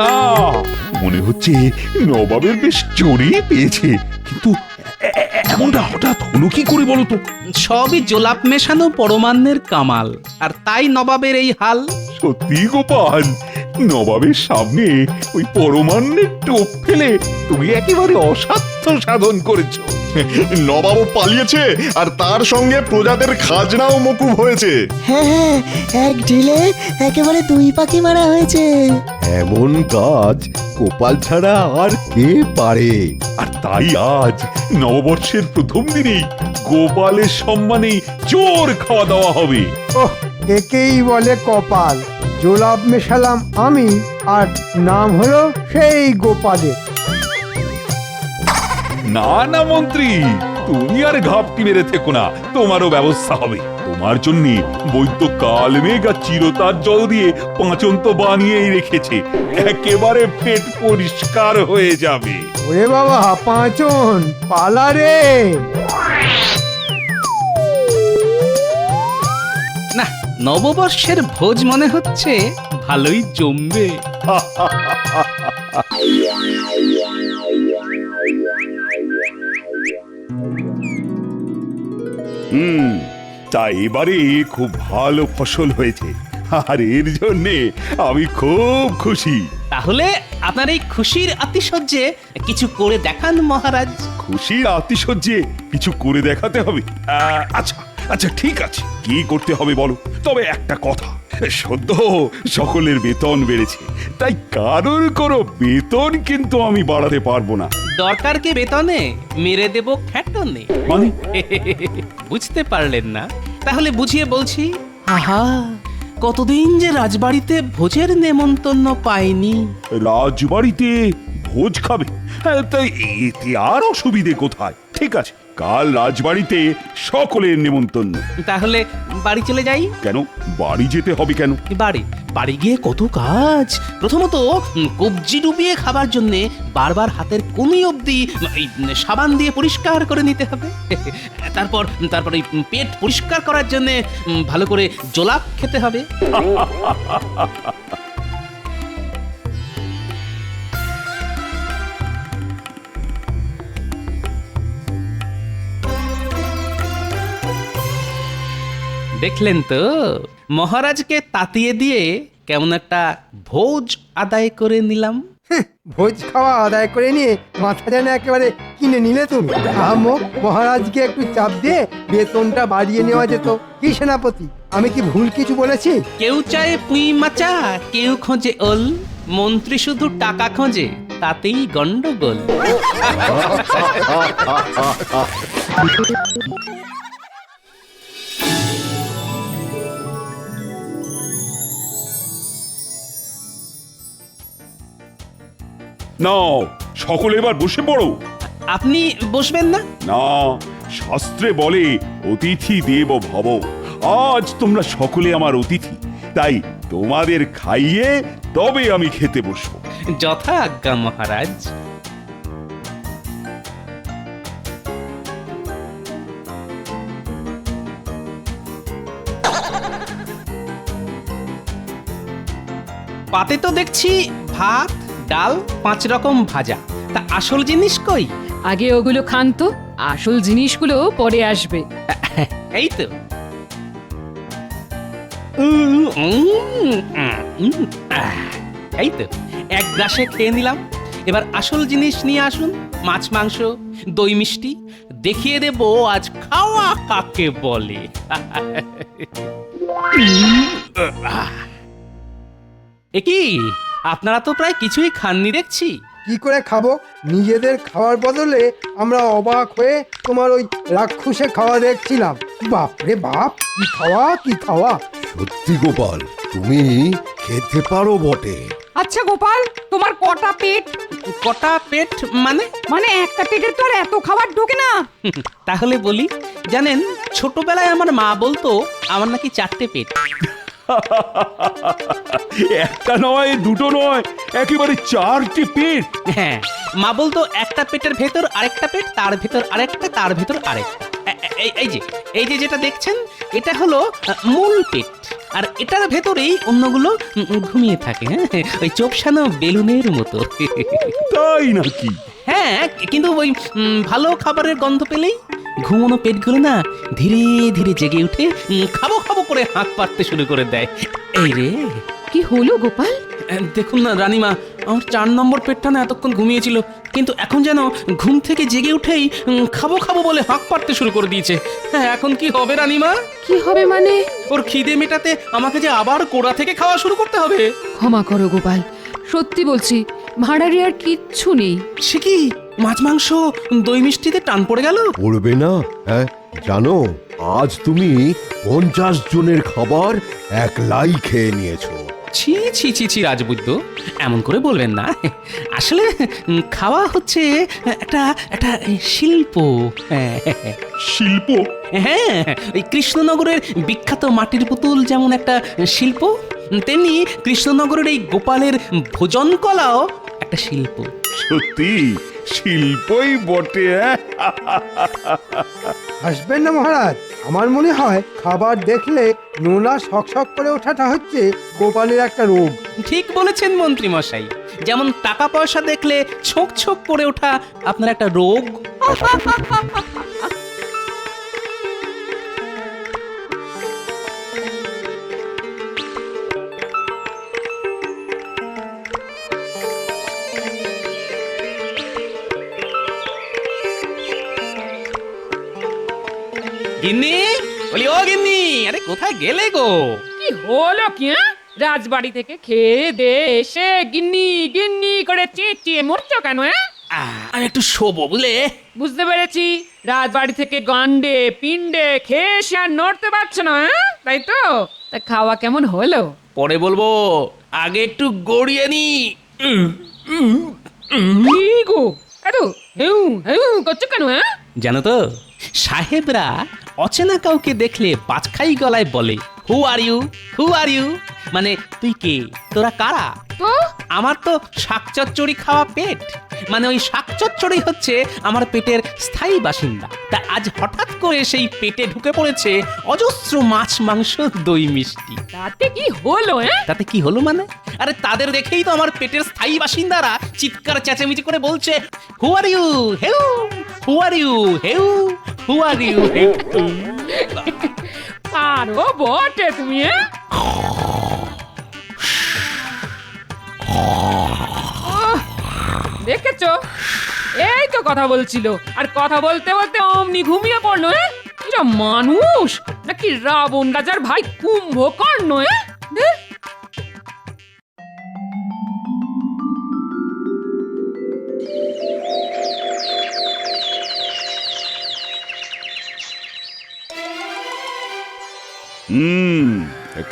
না, মনে হচ্ছে নবাবের বেশ জোরেই পেয়েছে, কিন্তু এমনটা হঠাৎ হলো কি করে বলো তো? সবই জোলাপ মেশানো পরমান্নের কামাল, আর তাই নবাবের এই হাল। সত্যি গোপাল, নবাবের সামনে ওই পরমান্নের টোপ ফেলে তুমি একেবারে অসাধ্য সাধন করেছো। নবাবও পালিয়েছে, আর তার সঙ্গে প্রজাদের খাজনাও মকুব হয়েছে। হ্যাঁ, এক ঢিলে একেবারে 2 পাখি মারা হয়েছে। এমন কাজ গোপাল ছাড়া আর কে পারে? আর তাই আজ নববর্ষের প্রথম দিনেই গোপালের সম্মানে জোর খাওয়া দাওয়া হবে। ওহ, একেই বলে কপাল। জোলাপ মেশালাম আমি, আর নাম হলো সেই গোপালের। না মন্ত্রী, তুমি আর ঘাপটি মেরে থেকো না, তোমারও ব্যবস্থা হবে। তোমার জন্য বৈদ্য কালমেঘ আর চিরতার জল দিয়ে পাঁচন্ত বানিয়েই রেখেছে, একেবারে পেট পরিষ্কার হয়ে যাবে। ওরে বাবা, পাঁচন পালা রে। না, নববর্ষের ভোজ মনে হচ্ছে ভালোই জমবে। তা এবারে খুব ভালো ফসল হয়েছে, আর এর জন্যে আমি খুব খুশি। তাহলে আপনার এই খুশির আতিশয্যে কিছু করে দেখান মহারাজ। খুশির আতিশয্যে কিছু করে দেখাতে হবে? আচ্ছা ঠিক আছে, কি করতে হবে বলো। তবে একটা কথা, সদ্য সকলের বেতন বেড়েছে, তাই কারোর কোনো বেতন কিন্তু আমি বাড়াতে পারবো না। দরকার কি বেতনে, মেরে দেব খ্যাটনে। মানে বুঝতে পারলেন না? তাহলে বুঝিয়ে বলছি। আহা, কতদিন যে রাজবাড়িতে ভোজের নেমন্তন্ন পাইনি। রাজবাড়িতে ভোজ খাবে? হ্যাঁ, তাই এতে আর অসুবিধে কোথায়? ঠিক আছে, কাল রাজবাড়িতে সকলের নেমন্তন্ন। তাহলে বাড়ি চলে যাই। কেন বাড়ি যেতে হবে কেন? বাড়ি গিয়ে কত কাজ। প্রথমত কবজি ডুবিয়ে খাবার জন্য বারবার হাতের কোনি অবধি সাবান দিয়ে পরিষ্কার করে নিতে হবে। তারপর এই পেট পরিষ্কার করার জন্য ভালো করে জোলাপ খেতে হবে। দেখলেন তো, মহারাজকে তাতিয়ে দিয়ে কেমন একটা ভোজ আদায় করে নিলাম। ভোজ খাওয়া আদায় করে নিয়ে মাথা যেন একেবারে কিনে নিলে তুমি। মহারাজকে একটু চাপ দিয়ে বেতনটা বাড়িয়ে নেওয়া যেত। কি সেনাপতি, আমি কি ভুল কিছু বলেছি? কেউ চায় পুঁই মাচা, কেউ খোঁজে ওল, মন্ত্রী শুধু টাকা খোঁজে, তাতেই গন্ডগোল। নাও, সকলে এবার বসে পড়ো। আপনি বসবেন না? না, শাস্ত্রে বলে অতিথি দেব ভব। আজ তোমরা সকলে আমার অতিথি, তাই তোমাদের খাইয়ে তবে আমি খেতে বসবো। যথা আজ্ঞা মহারাজ। পাতে তো দেখছি ভাত, ডাল, 5 রকম ভাজা। তা আসল জিনিস কই? আগে ওগুলো খান তো, আসল জিনিসগুলো পরে আসবে। এই তো। এই তো, এক গ্রাসে খেয়ে নিলাম। এবার আসল জিনিস নিয়ে আসুন, মাছ মাংস দই মিষ্টি, দেখিয়ে দেব আজ খাওয়া কাকে বলে। এ কি, আপনারা তো প্রায় কিছুই খাননি দেখছি। কি করে খাবো? নিজেদের খাওয়ার বদলে আমরা অবাক হয়ে তোমার ওই রাক্ষসে খাওয়া দেখছিলাম। বাপরে বাপ, কি খাওয়া কি খাওয়া! সত্যি গোপাল, তুমি খেতে পারো বটে। আচ্ছা গোপাল, তোমার কটা পেট? কটা পেট মানে? মানে একটা পেটের তো আর এত খাবার ঢোকে না। তাহলে বলি, জানেন ছোটবেলায় আমার মা বলতো আমার নাকি 4টে পেট। একটা নয়, দুটো নয়, একেবারে 4টে পেট। হ্যাঁ, মা বলতো একটা পেটের ভেতর আরেকটা পেট, তার ভেতর আরেকটা, তার ভেতর আরেকটা। এই যে যেটা দেখছেন, এটা হলো মূল পেট, আর এটার ভেতরেই অন্যগুলো ঘুমিয়ে থাকে। হ্যাঁ, ওই চোপসানো বেলুনের মতো। তাই নাকি? হ্যাঁ, কিন্তু ওই ভালো খাবারের গন্ধ পেলেই ঘুমোনো পেটগুলো না ধীরে ধীরে জেগে উঠে খাবো খাবো করে হাঁক পাততে শুরু করে দেয়। এই রে, কি হলো গোপাল? দেখুন না রানীমা, আমার 4 নম্বর পেটটা না এতক্ষণ ঘুমিয়েছিল, কিন্তু এখন যেন ঘুম থেকে জেগে উঠেই খাবো খাবো বলে হাঁক পাততে শুরু করে দিয়েছে। হ্যাঁ, এখন কি হবে রানীমা? কি হবে মানে? ওর খিদে মেটাতে আমাকে যে আবার কোড়া থেকে খাওয়া শুরু করতে হবে। ক্ষমা করো গোপাল, সত্যি বলছি ভাঁড়ারে আর কিচ্ছু নেই। সে কি, মাছ মাংস দই মিষ্টিতে টান পড়ে গেল? পড়বে না? হ্যাঁ, জানো আজ তুমি 50 জনের খাবার একলাই খেয়ে নিয়েছো। ছি ছি ছি ছি রাজবৈদ্য, এমন করে বলবেন না। আসলে খাওয়া হচ্ছে একটা একটা শিল্প। শিল্প? হ্যাঁ, ওই কৃষ্ণনগরের বিখ্যাত মাটির পুতুল যেমন একটা শিল্প, তেমনি কৃষ্ণনগরের এই গোপালের ভোজন কলাও একটা শিল্প। সত্যি শিল্পই বটে। হাসবেন না মহারাজ, আমার মনে হয় খাবার দেখলে নোনা শক করে ওঠাটা হচ্ছে গোপালের একটা রোগ। ঠিক বলেছেন মন্ত্রী মশাই, যেমন টাকা পয়সা দেখলে ছোক ছোক করে ওঠা আপনার একটা রোগ। গিন্নি, বলি ও গিন্নি, আরে কোথায় গেলে গো? কি হলো কি? রাজবাড়ি থেকে খেয়ে দে এসে গিন্নি গিন্নি করে চেঁচিয়ে মরছো কেন? আমি একটু শোবো বুঝলে। বুঝতে পেরেছি, রাজবাড়ি থেকে গন্ডে পিণ্ডে খেয়ে এসে আর নড়তে পারছো না, তাই তো? তা খাওয়া কেমন হলো? পরে বলবো, আগে একটু গড়িয়ে নি। কি গো, এত হেউ হেউ করছো কেন? জানো তো, সাহেবরা অচেনা কাউকে দেখলে বাজখাই গলায় বলে, হু are you, who are you, মানে তুই কে, তোরা কারা? তো আমার তো শাকচচ্চড়ি খাওয়া পেট, মানে ওই শাকচচ্চড়ি হচ্ছে আমার পেটের স্থায়ী বাসিন্দা। তা আজ হঠাৎ করে সেই পেটে ঢুকে পড়েছে অজস্র মাছ মাংস দই মিষ্টি। তাতে কি হলো? তাতে কি হলো মানে? আরে তাদের দেখেই তো আমার পেটের স্থায়ী বাসিন্দারা চিৎকার চেঁচামেচি করে বলছে, হু আর ইউ হেউ, হু আর ইউ হেউ, হু আর ইউ হেউ। আরো বটে তুমি। দেখেছো, এই তো কথা বলছিল, আর কথা বলতে বলতে অমনি ঘুমিয়ে পড়লো। এটা মানুষ নাকি রাবণ রাজার ভাই কুম্ভকর্ণ?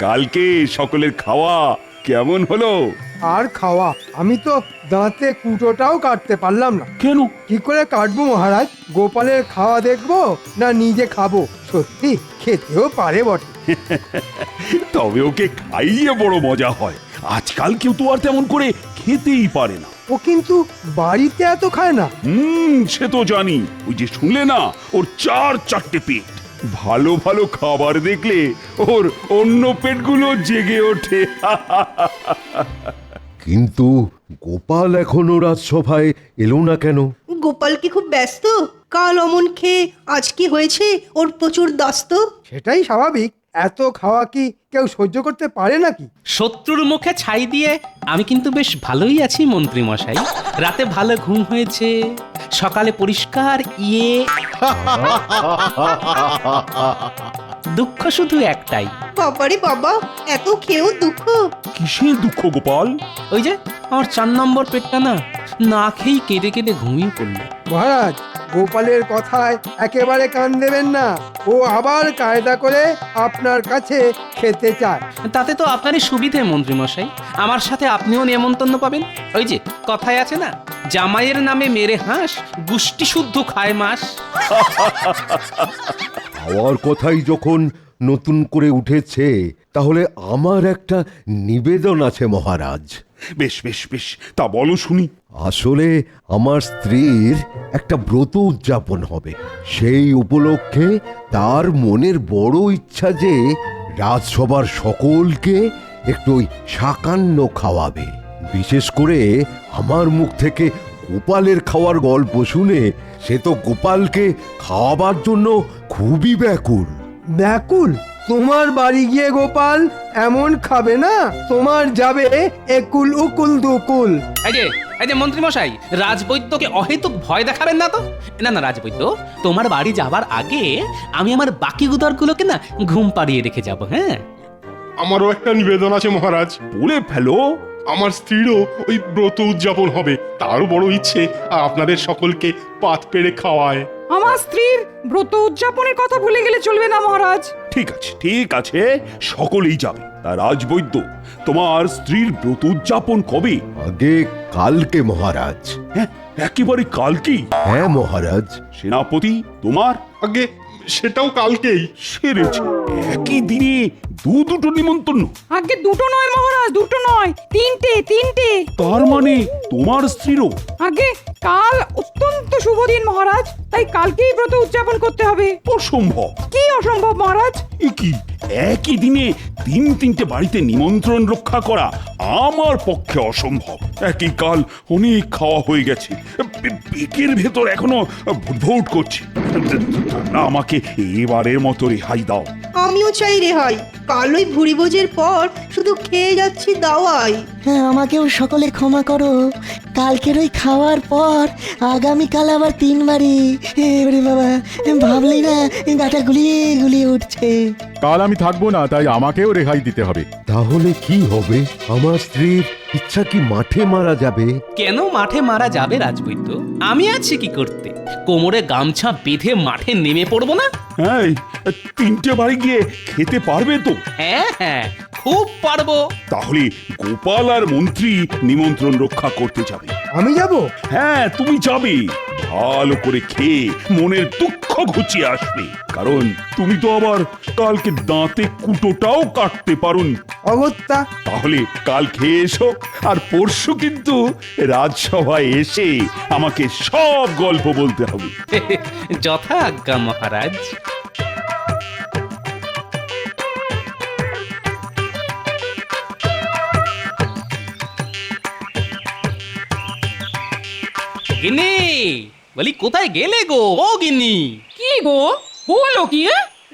কালকে সকলের খাওয়া কেমন হলো? আর খাওয়া, আমি তো দাঁতে কুটোটাও কাটতে পারলাম না। কেন? কি করে কাটবো মহারাজ? গোপালের খাওয়া দেখবো না নিজে খাবো? সত্যি খেতেও পারে বটে। তবে ওকে খাইয়ে বড় মজা হয়। আজকাল কেউ তো আর তেমন করে খেতেই পারে না। ও কিন্তু বাড়িতে এত খায় না। সে তো জানি। ওই যে শুনলে না, ওর 4 পেট। ভালো ভালো খাবার দেখলে ওর অন্য পেটগুলো জেগে ওঠে। কিন্তু গোপাল এখনো রাজসভায় এলো না কেন? গোপাল কি খুব ব্যস্ত? কাল অমন খেয়ে আজ কি হয়েছে ওর প্রচুর দাস্ত? সেটাই স্বাভাবিক। এত খাওয়া কি কেউ সহ্য করতে পারে নাকি? শত্রুর মুখে ছাই দিয়ে আমি কিন্তু বেশ ভালোই আছি মন্ত্রী মশাই। রাতে ভালো ঘুম হয়েছে, সকালে পরিষ্কার দুঃখ শুধু একটাই। বাবারে বাবা, এত খেয়েও দুঃখ? কিসের দুঃখ গোপাল? ওই যে আমার 4 নম্বর পেটটা না খেয়েই কেঁদে কেঁদে ঘুমিয়ে পড়ল। মহারাজ, গোপালের কথায় একেবারে কান দেবেন না। ও আবার কায়দা করে আপনার কাছে খেতে চায়। তাতে তো আপনারই সুবিধে মন্ত্রী মশাই, আমার সাথে আপনিও নেমন্তন্ন পাবেন। ওই যে কথায় আছে না, জামাইয়ের নামে মেরে হাঁস, গুষ্টি শুদ্ধ খায় মাস। খাওয়ার কথাই যখন নতুন করে উঠেছে, তাহলে আমার একটা নিবেদন আছে মহারাজ। বেশ বেশ বেশ, তা বলো শুনি। আসলে আমার স্ত্রীর একটা ব্রত উদযাপন হবে। সেই উপলক্ষে তার মনের বড় ইচ্ছা যে রাজসভার সকলকে একটু ওই সাকান্ন খাওয়াবে। বিশেষ করে আমার মুখ থেকে গোপালের খাওয়ার গল্প শুনে সে তো গোপালকে খাওয়াবার জন্য খুবই ব্যাকুল। ব্যাকুল? তোমার বাড়ি গিয়ে গোপাল এমন খাবে না, তোমার যাবে একুল উকুল দুকুল। এই যে মন্ত্রী মশাই, রাজবৈদ্যকে অহেতুক ভয় দেখাবেন না তো। না রাজবৈদ্য, তোমার বাড়ি যাবার আগে আমি আমার বাকি গুদরগুলোকে না ঘুম পাড়িয়ে রেখে যাব। হ্যাঁ, আমারও একটা নিবেদন আছে মহারাজ। বলে ফেলো। আমার স্ত্রীরও ওই ব্রত উদযাপন হবে, তারও বড় ইচ্ছে আপনাদের সকলকে পাত পেড়ে খাওয়ায়। আমার স্ত্রীর ব্রত উদযাপনের কথা ভুলে গেলে চলবে না মহারাজ। ঠিক আছে ঠিক আছে, সকলেই যাবে। তা রাজবৈদ্য, তোমার স্ত্রীর ব্রত উদযাপন কবে? আগে কালকে মহারাজ। হ্যাঁ, একেবারে কালকেই? হ্যাঁ মহারাজ। সেনাপতি তোমার? আগে সেটাও কালকেই। সেরেছে, একই দিনে দুটো নিমন্ত্রণ? আগে দুটো নয় মহারাজ, দুটো নয়, তিনটে। তার মানে তোমার স্ত্রীরও? আগে কাল অত্যন্ত শুভ দিন মহারাজ, তাই কালকেই ব্রত উদযাপন করতে হবে। অসম্ভব। কি অসম্ভব মহারাজ? কি একই দিনে তিনটে বাড়িতে নিমন্ত্রণ রক্ষা করা আমার পক্ষে অসম্ভব। একই কাল অনেক খাওয়া হয়ে গেছে, পেটের ভেতর এখনো ভুটভুট করছে। তোমরা আমাকে এবারের মতো রেহাই দাও। আমিও চাই রেহাই। কাল ওই ভুরিভোজের পর শুধু খেয়ে যাচ্ছি দাওয়াই। হ্যাঁ, আমাকেও সকলে ক্ষমা করো। কালকের ওই খাওয়ার পর আগামীকাল আবার 3 বাড়ি। এবারে বাবা, ভাবলি না গাটা গুলিয়ে গুলিয়ে উঠছে। কাল আমি থাকবো না, তাই আমাকেও রেহাই দিতে হবে। তাহলে কি হবে? আমার স্ত্রীর ইচ্ছা কি মাঠে মারা যাবে? কেন মাঠে মারা যাবে রাজবৈদ্য? আমি আছি কি করতে? কোমরে গামছা বেঁধে মাঠে নেমে পড়বো না? হ্যাঁ, 3টে বাড়ি গিয়ে খেতে পারবে তো? হ্যাঁ, খুব পারবো। তাহলে গোপাল আর মন্ত্রী নিমন্ত্রণ রক্ষা করতে যাবে। আমি যাব? হ্যাঁ, তুমি যাবে। ভালো করে খেয়ে মনের দুঃখ ঘুচিয়ে আসবে, কারণ তুমি তো আবার কালকে দাঁতে কুটোটাও কাটতে পারোনি। অগত্যা। তাহলে কাল খেয়ে এসো, আর পরশু কিন্তু রাজসভায় এসে আমাকে সব গল্প বলতে হবে। যথা আজ্ঞা মহারাজ। গিন্নি, বলি কোথায় গেলে গো? ও গিন্নি। কি গো, বলো কি?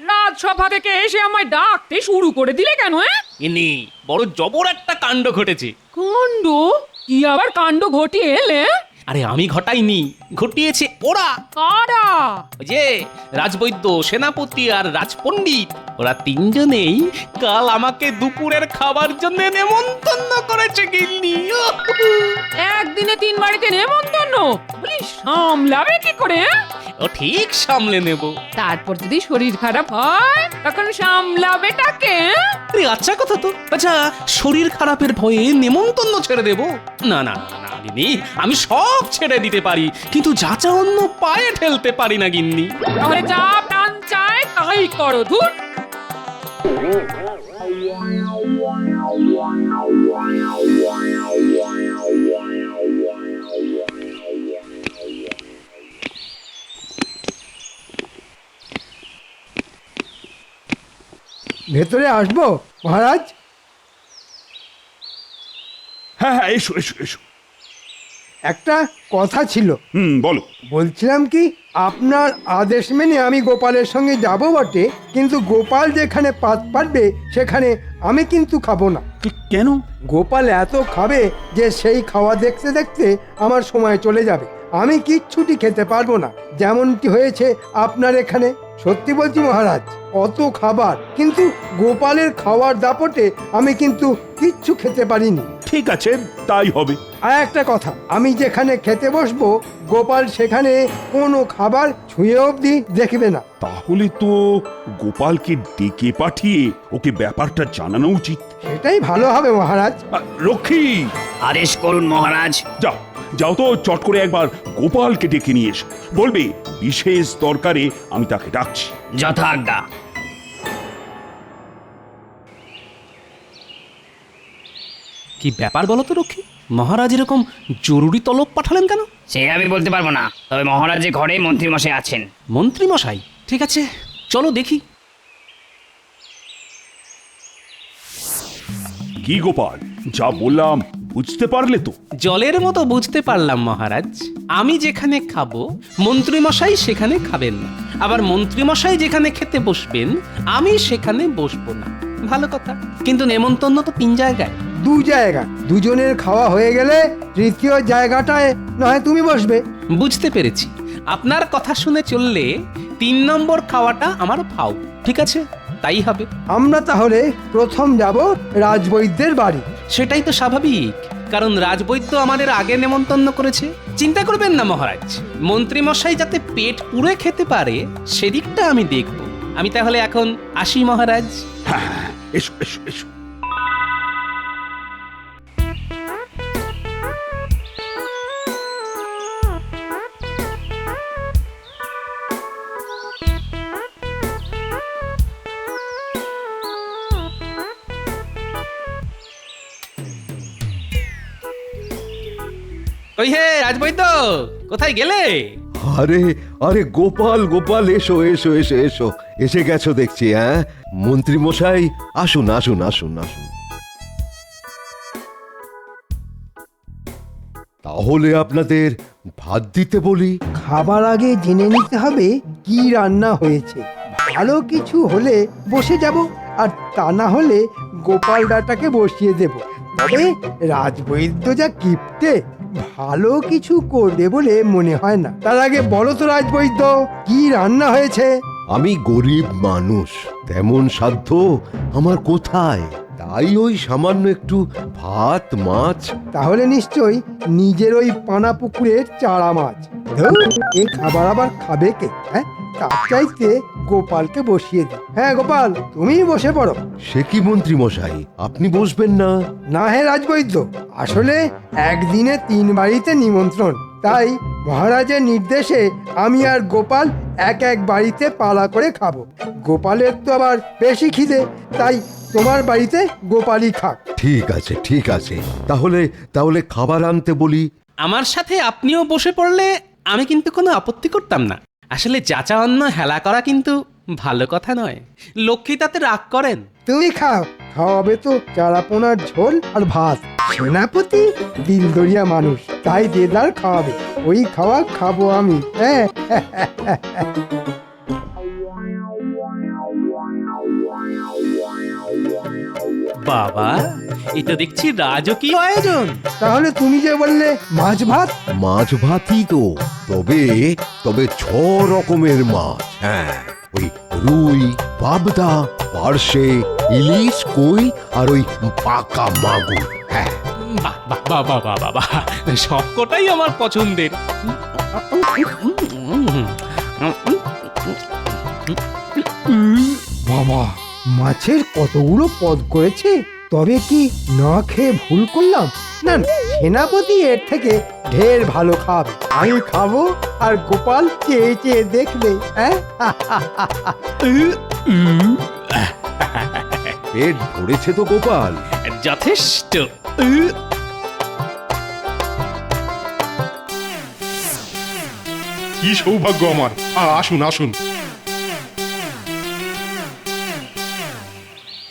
রাজসভা থেকে এসে আমায় ডাকতে শুরু করে দিলে কেন? গিন্নি, বড় জবর একটা কাণ্ড ঘটেছে। কাণ্ড? কি আবার কাণ্ড ঘটিয়ে এলে? আরে আমি ঘটাইনি, ঘটিয়েছে ওরা। কারা? ওই যে রাজবৈদ্য, সেনাপতি আর রাজপণ্ডিত, ওরা 3 জনেই কাল আমাকে দুপুরের খাবার জন্য নেমন্তন্ন করেছে গিন্নি। একদিনে 3 বাড়িতে নেমন্তন্ন? বলি সামলাবে কি করে? ও ঠিক সামলে নেব। তারপর যদি শরীর খারাপ হয় তখন সামলাবেটাকে? আচ্ছা কথা তো। আচ্ছা, শরীর খারাপের ভয়ে নেমন্তন্ন ছেড়ে দেব? না গিন্নি, আমি সব ছেড়ে দিতে পারি, কিন্তু যাচা অন্য পায়ে ঠেলতে পারি না গিন্নি। তাহলে যা প্রাণ চায় তাই করো। ধুর। ভেতরে আসবো মহারাজ? হ্যাঁ, এসো এসো এসো। একটা কথা ছিল। বলো। বলছিলাম কি, আপনার আদেশ মেনে আমি গোপালের সঙ্গে যাব বটে, কিন্তু গোপাল যেখানে পাত পারবে সেখানে আমি কিন্তু খাবো না। কেন? গোপাল এত খাবে যে সেই খাওয়া দেখতে দেখতে আমার সময় চলে যাবে। আমি কিচ্ছুটি খেতে পারবো না, যেমনটি হয়েছে আপনার এখানে। সত্যি বলছি মহারাজ, অত খাবার, কিন্তু গোপালের খাওয়ার দাপটে আমি কিন্তু কিচ্ছু খেতে পারিনি। ঠিক আছে, তাই হবে। আর একটা কথা, আমি যেখানে খেতে বসবো গোপাল সেখানে কোনো খাবার ছুঁয়ে অবধি দেখবে না। তাহলে তো গোপালকে ডেকে পাঠিয়ে ওকে ব্যাপারটা জানানো উচিত। সেটাই ভালো হবে মহারাজ। রক্ষী, আদেশ করুন মহারাজ। যাও যাও তো, চট করে একবার গোপালকে ডেকে নিয়ে এসো। বলবে বিশেষ দরকারে আমি তাকে ডাকছি। যথাজ্ঞা। কি ব্যাপার বলো তো রক্ষী, মহারাজ এরকম জরুরি তলব পাঠালেন কেন? সে আমি বলতে পারবো না, তবে মহারাজের ঘরে মন্ত্রীমশাই আছেন। মন্ত্রীমশাই? ঠিক আছে, চলো দেখি। কি গোপাল, যা বললাম বুঝতে পারলে তো? জলের মতো বুঝতে পারলাম মহারাজ। আমি যেখানে খাবো মন্ত্রীমশাই সেখানে খাবেন না, আবার মন্ত্রীমশাই যেখানে খেতে বসবেন আমি সেখানে বসবো না। ভালো কথা, কিন্তু নেমন্তন্ন তো 3 জায়গায়। 2 জায়গা, দুজনের খাওয়া হয়ে গেলে তৃতীয় জায়গাটায় নয় তুমি বসবে। বুঝতে পেরেছি, আপনার কথা শুনে চললে 3 নম্বর খাওয়াটা আমার ফাও। ঠিক আছে, তাই হবে। আমরা তাহলে প্রথম যাব রাজবৈদ্যের বাড়ি। সেটাই তো স্বাভাবিক, কারণ রাজবৈদ্য আমাদের আগে নেমন্তন্ন করেছে। চিন্তা করবেন না মহারাজ, মন্ত্রীমশাই যাতে পেট পুড়ে খেতে পারে সেদিকটা আমি দেখব। আমি তাহলে এখন আসি মহারাজ। হ্যাঁ, এসো এসো এসো। ওই হে রাজবৈদ্য, কোথায় গেলে? আরে আরে গোপাল, গোপাল, এসো এসো এসো এসো, এসে গেছো দেখছি। হ্যাঁ মন্ত্রী মশাই, আসুন আসুন আসুন আসুন। তাহলে আপনাদের ভাত দিতে বলি। খাবার আগে জেনে নিতে হবে কি রান্না হয়েছে। ভালো কিছু হলে বসে যাব, আর তা না হলে গোপাল দাটাকে বসিয়ে দেব। তবে রাজবৈদ্য যা কিপ্টে, ভালো কিছু করবে বলে মনে হয় না। তার আগে বলো তো রাজবৈদ্য, কি রান্না হয়েছে? আমি গরিব মানুষ, তেমন সাধ্য আমার কোথায়, তাই ওই সামান্য একটু ভাত মাছ। তাহলে নিশ্চয়ই নিজের ওই পানা পুকুরের চারা মাছ। ধুর, এ খাবার আবার খাবে কে? হ্যাঁ, তার চাইতে গোপালকে বসিয়ে দিই। হ্যাঁ গোপাল, তুমি বসে পড়ো। সে কি মন্ত্রী মশাই, আপনি বসবেন না? না হে রাজবৈদ্য, আসলে একদিনে 3 বাড়িতে নিমন্ত্রণ, তাই মহারাজের নির্দেশে আমি আর গোপাল এক এক বাড়িতে পালা করে খাবো। গোপালের তো আবার বেশি খিদে, তাই তোমার বাড়িতে গোপালই খাক। ঠিক আছে ঠিক আছে, তাহলে তাহলে খাবার আনতে বলি। আমার সাথে আপনিও বসে পড়লে আমি কিন্তু কোনো আপত্তি করতাম না। আসলে যাচা অন্ন হেলা করা কিন্তু ভালো কথা নয়, লক্ষ্মী তাতে রাগ করেন। তুমি খাও, খাওয়াবে তো চারাপোনার ঝোল আর ভাত। সেনাপতি দিলদরিয়া মানুষ, তাই দেদার খাওয়াবে, ওই খাওয়া খাবো আমি। হ্যাঁ বাবা, এটা দেখছি রাজকীয় আয়োজন। তাহলে তুমি যে বললে মাছ ভাত? মাছ ভাতই তো, তবে তবে 6 রকমের মাছ। হ্যাঁ, ওই রুই, পাবদা, পার্শে, ইলিশ, কই আর ওই পাকা মাগুর। হ্যাঁ, বাবা, সবকটাই আমার পছন্দের। বাবা, মাছের কতগুলো পদ করেছে, তবে কি না খেয়ে ভুল করলাম? না না, সেনাপতি এর থেকে ঢের ভালো খাবে। আমি খাবো আর গোপাল চেয়ে চেয়ে দেখবে। হ্যাঁ, পেট ভরেছে তো গোপাল? যথেষ্ট। কি সৌভাগ্য আমার। আসুন আসুন।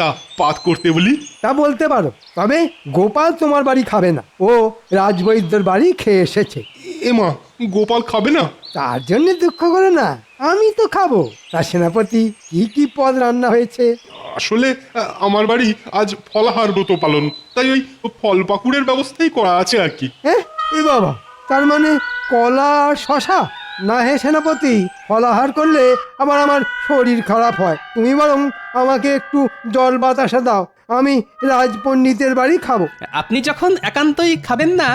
তা পাত করতে বলি? তা বলতে পারো, তবে গোপাল তোমার বাড়ি খাবে না, ও রাজবৈদ্যর বাড়ি খেয়ে এসেছে। এমা, গোপাল খাবে না? তার জন্য দুঃখ করো না, আমি তো খাবো। তা সেনাপতি, কি কি পদ রান্না হয়েছে? আসলে আমার বাড়ি আজ ফলাহার ব্রত পালন, তাই ওই ফল পাকুড়ের ব্যবস্থাই করা আছে আর কি। হ্যাঁ, এ বাবা, তার মানে কলা আর শশা? না হে সেনাপতি, ফলাহার করলে আবার আমার শরীর খারাপ হয়। তুমি বরং আমাকে একটু জল বাতাসা দাও, আমি রাজপণ্ডিতের বাড়ি খাবো। আপনি যখন একান্তই খাবেন না,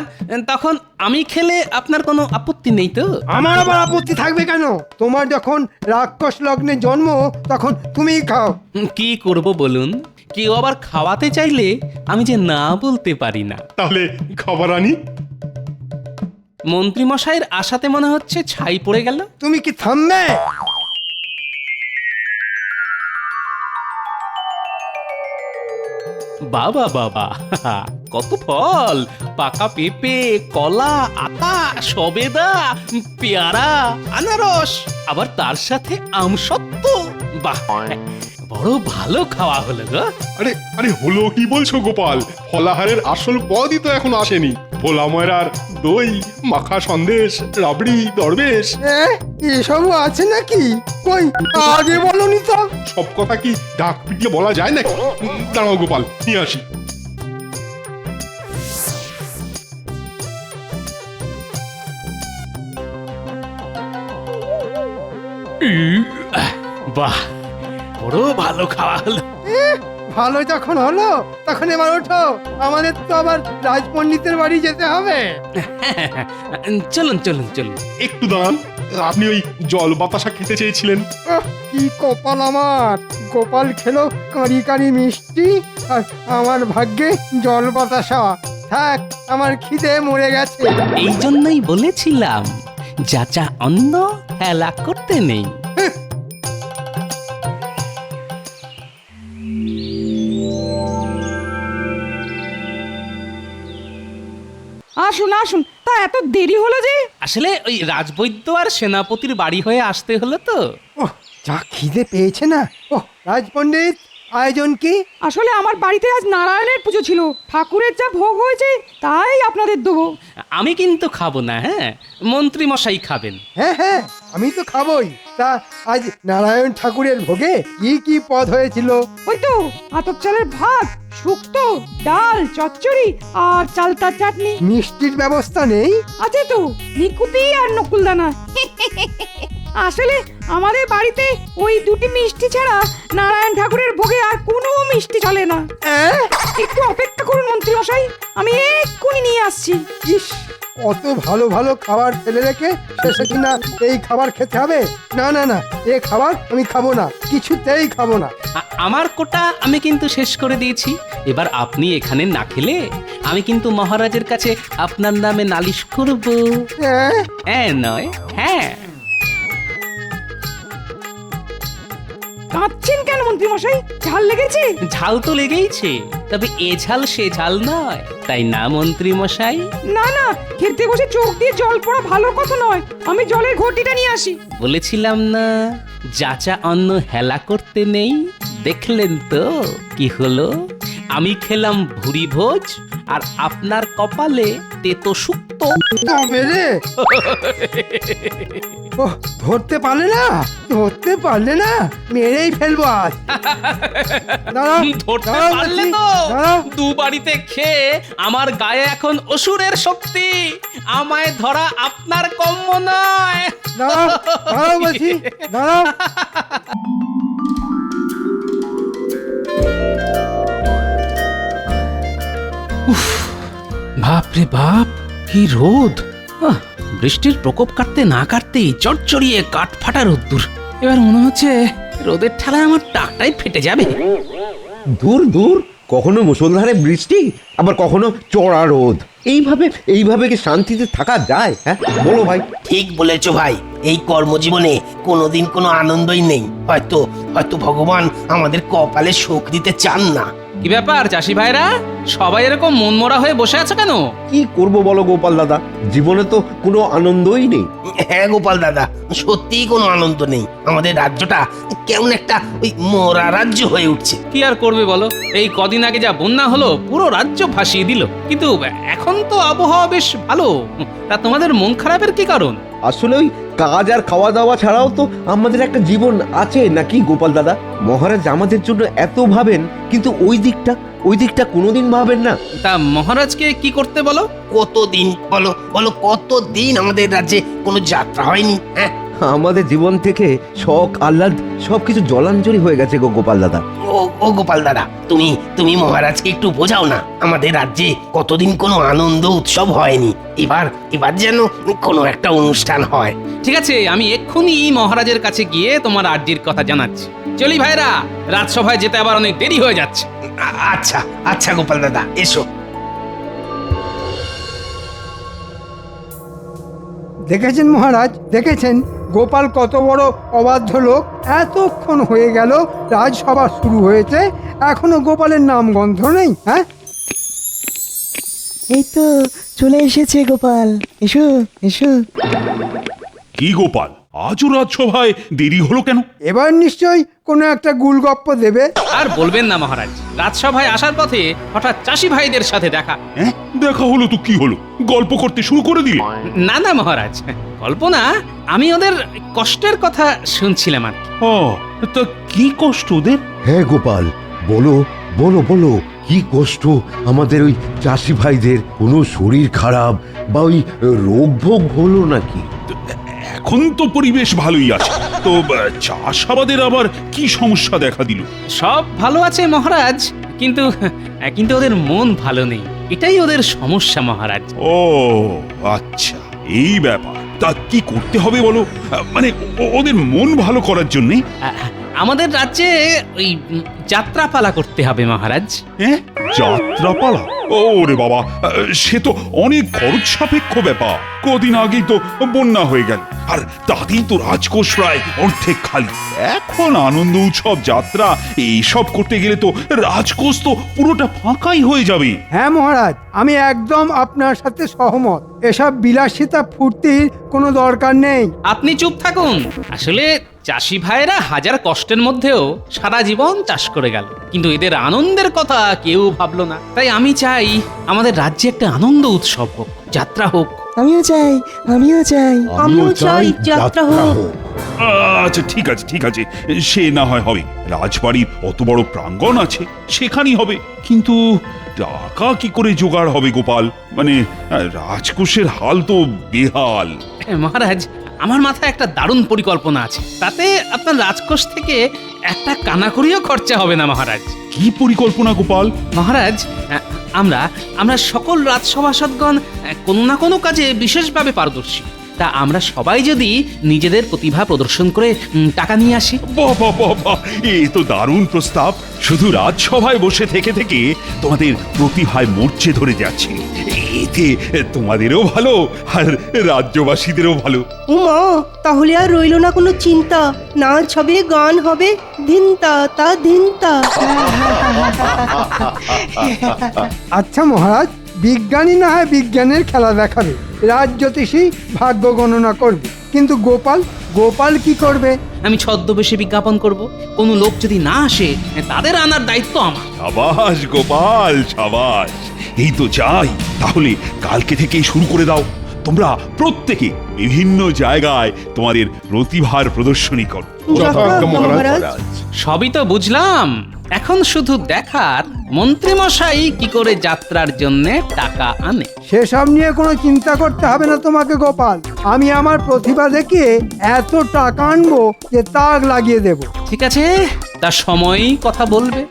তখন আমি খেলে আপনার কোনো আপত্তি নেই তো? আমার আবার আপত্তি থাকবে কেন? তোমার যখন রাক্ষস লগ্নে জন্ম, তখন তুমিই খাও। কি করব বলুন? কেউ আবার খাওয়াতে চাইলে আমি যে না বলতে পারি না। তাহলে খাবার আনি? মন্ত্রী মশাইয়ের আশাতে মনে হচ্ছে ছাই পড়ে গেল। তুমি কি থামবে? বাবা বাবা, কত ফল! পাকা পেঁপে, কলা, আতা, সবেদা, পেয়ারা, আনারস, আবার তার সাথে আমসত্ত্ব। বাহ, বড় ভালো খাওয়া হলো গো। আরে আরে, হলো কি বলছো গোপাল? ফলাহারের আসল পদই তো এখন আসেনি। ভোলা ময়রার দই, মাখা সন্দেশ, রাবড়ি, দরবেশ, এসবও আছে নাকি? কই, আগে বলনি তো। সব কথা কি ঢাক পিটিয়ে বলা যায় নাকি? দাঁড়াও গোপাল, নিয়ে আসি। বাহ, বড় ভালো খাওয়া হলো। ভালো যখন হলো, তখন এবার ওঠো, আমাদের তো আবার রাজপণ্ডিতের বাড়ি যেতে হবে। চলুন চলুন চলুন। একটু দাঁড়ান, আপনি ওই জল বাতাসা খেতে চেয়েছিলেন। কি কপাল আমার! গোপাল খেলো কাঁড়ি কাঁড়ি মিষ্টি, আর আমার ভাগ্যে জল বাতাসা। থাক, আমার খিদে মরে গেছে। এই জন্যই বলেছিলাম, যাচা অন্ন হেলা করতে নেই। আসুন আসুন, তা এত দেরি হলো যে? আসলে ওই রাজবৈদ্য আর সেনাপতির বাড়ি হয়ে আসতে হলো তো। ওহ, যা খিদে পেয়েছে না! ওহ, রাজপণ্ডিত, আয়োজন কি? আসলে আমার বাড়িতে আজ নারায়ণের পুজো ছিল, ঠাকুরের যা ভোগ হয়েছে তাই আপনাদের দেবো। আমি কিন্তু খাবো না, হ্যাঁ, মন্ত্রী মশাই খাবেন। হ্যাঁ হ্যাঁ, আমি তো খাবোই। তা আজ নারায়ণ ঠাকুরের ভোগে কি কি পদ হয়েছিল? ওই তো আতপ চালের ভাত, শুক্তো, ডাল, চচ্চড়ি আর চালতার চাটনি। মিষ্টির ব্যবস্থা নেই? আছে তো, নিকুতি আর নকুলদানা। আসলে আমাদের বাড়িতে ওই দুটি মিষ্টি ছাড়া নারায়ণ ঠাকুরের ভোগে আর কোনো মিষ্টি চলে না। একটু অপেক্ষা করুন মন্ত্রী মশাই, আমি এক্ষুনি নিয়ে আসছি। ইস, অত ভালো ভালো খাবার ফেলে রেখে শেষে কিনা এই খাবার খেতে হবে? না না না, এই খাবার আমি খাবো না, কিছুতেই খাবো না। আমার কোটা আমি কিন্তু শেষ করে দিয়েছি। এবার আপনি এখানে না খেলে আমি কিন্তু মহারাজের কাছে আপনার নামে নালিশ করব। হ্যাঁ নয়, হ্যাঁ। কাঁদছেন কেন মন্ত্রী মশাই? ঝাল লেগেছে? ঝাল তো লেগেইছে, তবে এ ঝাল সে ঝাল নয়, তাই না মন্ত্রী মশাই? না না, খেতে বসে চোখ দিয়ে জল পড়া ভালো কথা নয়। আমি জলের ঘটিটা নিয়ে আসি। বলেছিলাম না, যাচা অন্ন হেলা করতে নেই। দেখলেন তো কি হলো? আমি খেলাম ভুরি ভোজ, আর আপনার কপালে তেতো শুক্তো। ধরতে পারলে না, ধরতে পারলে না, মেরেই ফেলবো আজ। ধরতে পারলে তো দু বাড়িতে খেয়ে আমার গায়ে এখন অসুরের শক্তি। আমায় ধরা আপনার কম্য নয়। দাঁড়াও বলছি, দাঁড়াও। বাপ রে বাপ, কি রোদ! বৃষ্টির প্রকোপ কাটতে না কাটতেই চড়চড়িয়ে কাঠ ফাটা রোদ্দুর। এবার মনে হচ্ছে রোদের ঠেলায় আমার টাকটাই ফেটে যাবে। দূর দূর, কখনো মুষলধারে বৃষ্টি, আবার কখনো চড়া রোদ। এইভাবে কি শান্তিতে থাকা যায়? হ্যাঁ বলো ভাই। ঠিক বলেছো ভাই, এই কর্মজীবনে কোনোদিন কোনো আনন্দই নেই। হয়তো ভগবান আমাদের কপালে সুখ দিতে চান না। কি ব্যাপার চাষি ভাইরা, সবাই এরকম মনমরা হয়ে বসে আছে কেন? কি করব বলো গোপাল দাদা, জীবনে তো কোনো আনন্দই নেই। হ্যাঁ গোপাল দাদা, সত্যিই কোনো আনন্দ নেই। আমাদের রাজ্যটা কেমন একটা ওই মরা রাজ্য হয়ে উঠছে। কি আর করবে বলো, এই কদিন আগে যা বন্যা হলো পুরো রাজ্য ভাসিয়ে দিল। কিন্তু এখন তো আবহাওয়া বেশ ভালো। তা তোমাদের মন খারাপের কি কারণ? আসলে ওই কাজ আর খাওয়া দাওয়া ছাড়াও তো আমাদের একটা জীবন আছে নাকি গোপাল দাদা? মহারাজ আমাদের জন্য এত ভাবেন, কিন্তু ওই দিকটা কোনোদিন ভাবেন না। তা মহারাজকে কি করতে বলো? কতদিন বলো বলো, কতদিন আমাদের রাজ্যে কোনো যাত্রা হয়নি? হ্যাঁ, আমাদের জীবন থেকে শখ আহ্লাদ সবকিছু জলাঞ্জলি হয়ে গেছে গো গোপাল দাদা। ও গোপাল দাদা, তুমি মহারাজকে একটু বোঝাও না। আমাদের রাজ্যে কতদিন কোনো আনন্দ উৎসব হয়নি, এবার যেন কোনো একটা অনুষ্ঠান হয়। ঠিক আছে, আমি এক্ষুনি মহারাজের কাছে গিয়ে তোমার আর্জির কথা জানাচ্ছি। চলি ভাইরা, রাজসভায় যেতে আবার অনেক দেরি হয়ে যাচ্ছে। আচ্ছা আচ্ছা গোপাল দাদা, এসো। দেখেছেন মহারাজ, দেখেছেন গোপাল কত বড় অবাধ্য লোক। এতক্ষণ হয়ে গেল রাজসভা শুরু হয়েছে, এখনো গোপালের নাম গন্ধ নেই। হ্যাঁ, এই তো চলে এসেছে গোপাল, এসো এসো। কি গোপাল, আজও রাজসভায় দেরি হলো কেন? এবার নিশ্চয়ই কোনো একটা গুলগপ্প দেবে। আর বলবেন না মহারাজ, রাজসভায় আসার পথে হঠাৎ চাষি ভাইদের সাথে দেখা। দেখা হলো তো কি হলো, গল্প করতে শুরু করে দিলে? না না মহারাজ, গল্প না, আমি ওদের কষ্টের কথা শুনছিলাম আর কি। ও, তা কি কষ্ট ওদের? হ্যাঁ গোপাল, বলো বলো বলো, কি কষ্ট আমাদের ওই চাষি ভাইদের? কোনো শরীর খারাপ বা ওই রোগ ভোগ হলো নাকি? এখন তো পরিবেশ ভালোই আছে, তো চাষাবাদের আবার কি সমস্যা দেখা দিল? সব ভালো আছে মহারাজ, কিন্তু ওদের মন ভালো নেই, এটাই ওদের সমস্যা মহারাজ। ও আচ্ছা, এই ব্যাপার। তা কি করতে হবে বলো, মানে ওদের মন ভালো করার জন্য? আমাদের রাজ্যে ওই যাত্রাপালা করতে হবে মহারাজ। হ্যাঁ, যাত্রাপালা? ওরে বাবা, সে তো অনেক খরচ সাপেক্ষ ব্যাপার। কদিন আগেই তো বন্যা হয়ে গেল, আর তাতেই তো রাজকোষ প্রায় অর্ধেক খালি। এখন আনন্দ উৎসব, যাত্রা এইসব করতে গেলে তো রাজকোষ তো পুরোটা ফাঁকাই হয়ে যাবে। হ্যাঁ মহারাজ, আমি একদম আপনার সাথে সহমত। এসব বিলাসিতা ফুর্তির কোনো দরকার নেই। আপনি চুপ থাকুন। আসলে চাষি ভাইরা হাজার কষ্টের মধ্যেও সারা জীবন চাষ করে গেল, কিন্তু এদের আনন্দের কথা কেউ ভাবলো না। তাই আমি চাই আমাদের রাজ্যে একটা আনন্দ উৎসব হোক, যাত্রা হোক। আমিও চাই, আমিও চাই, আমিও চাই যাত্রা হোক। আচ্ছা ঠিক আছে ঠিক আছে, সে না হয় হবে। রাজবাড়ির অত বড় প্রাঙ্গণ আছে, সেখানেই হবে। কিন্তু টাকা কি করে জোগাড় হবে গোপাল? মানে রাজকোষের হাল তো বেহাল। মহারাজ, আমার মাথায় একটা দারুণ পরিকল্পনা আছে। তাতে আপনার রাজকোষ থেকে একটা কানাকড়িও খরচা হবে না মহারাজ। কি পরিকল্পনা গোপাল? মহারাজ, আমরা সকল রাজসভাসদগণ কোনো না কোনো কাজে বিশেষভাবে পারদর্শী। তা আমরা সবাই যদি নিজেদের প্রতিভা প্রদর্শন করে টাকা নিয়ে আসি। বাবা বাবা, এ তো দারুণ প্রস্তাব। শুধু রাজসভায় বসে থেকে থেকে তোমাদের প্রতিভায় মরচে ধরে যাচ্ছে। এতে তোমাদেরও ভালো আর রাজ্যবাসীদেরও ভালো। উমা, তাহলে আর রইলো না কোনো চিন্তা। নাচ হবে, গান হবে, ধিনতা তা ধিনতা। আচ্ছা মহারাজ, বিজ্ঞানী না হয় বিজ্ঞানের খেলা দেখাবে, রাজজ্যোতিষী ভাগ্য গণনা করবে, কিন্তু গোপাল কি করবে? আমি ছদ্মবেশে বিজ্ঞাপন করব। কোনো লোক যদি না আসে, তাদের আনার দায়িত্ব আমার। সাবাস গোপাল, সাবাস। এই তো চাই। তাহলে কালকে থেকেই শুরু করে দাও। তোমরা প্রত্যেকে বিভিন্ন জায়গায় তোমাদের প্রতিভার প্রদর্শনী করো। সবই তো বুঝলাম, এখন শুধু দেখার মন্ত্রীমশাই কি করে যাত্রার জন্য টাকা আনে। সেসব নিয়ে কোনো চিন্তা করতে হবে না তোমাকে গোপাল। আমি আমার প্রতিভা দেখিয়ে এত টাকা আনবো যে তাক লাগিয়ে দেব। ঠিক আছে, তার সময়ই কথা বলবে।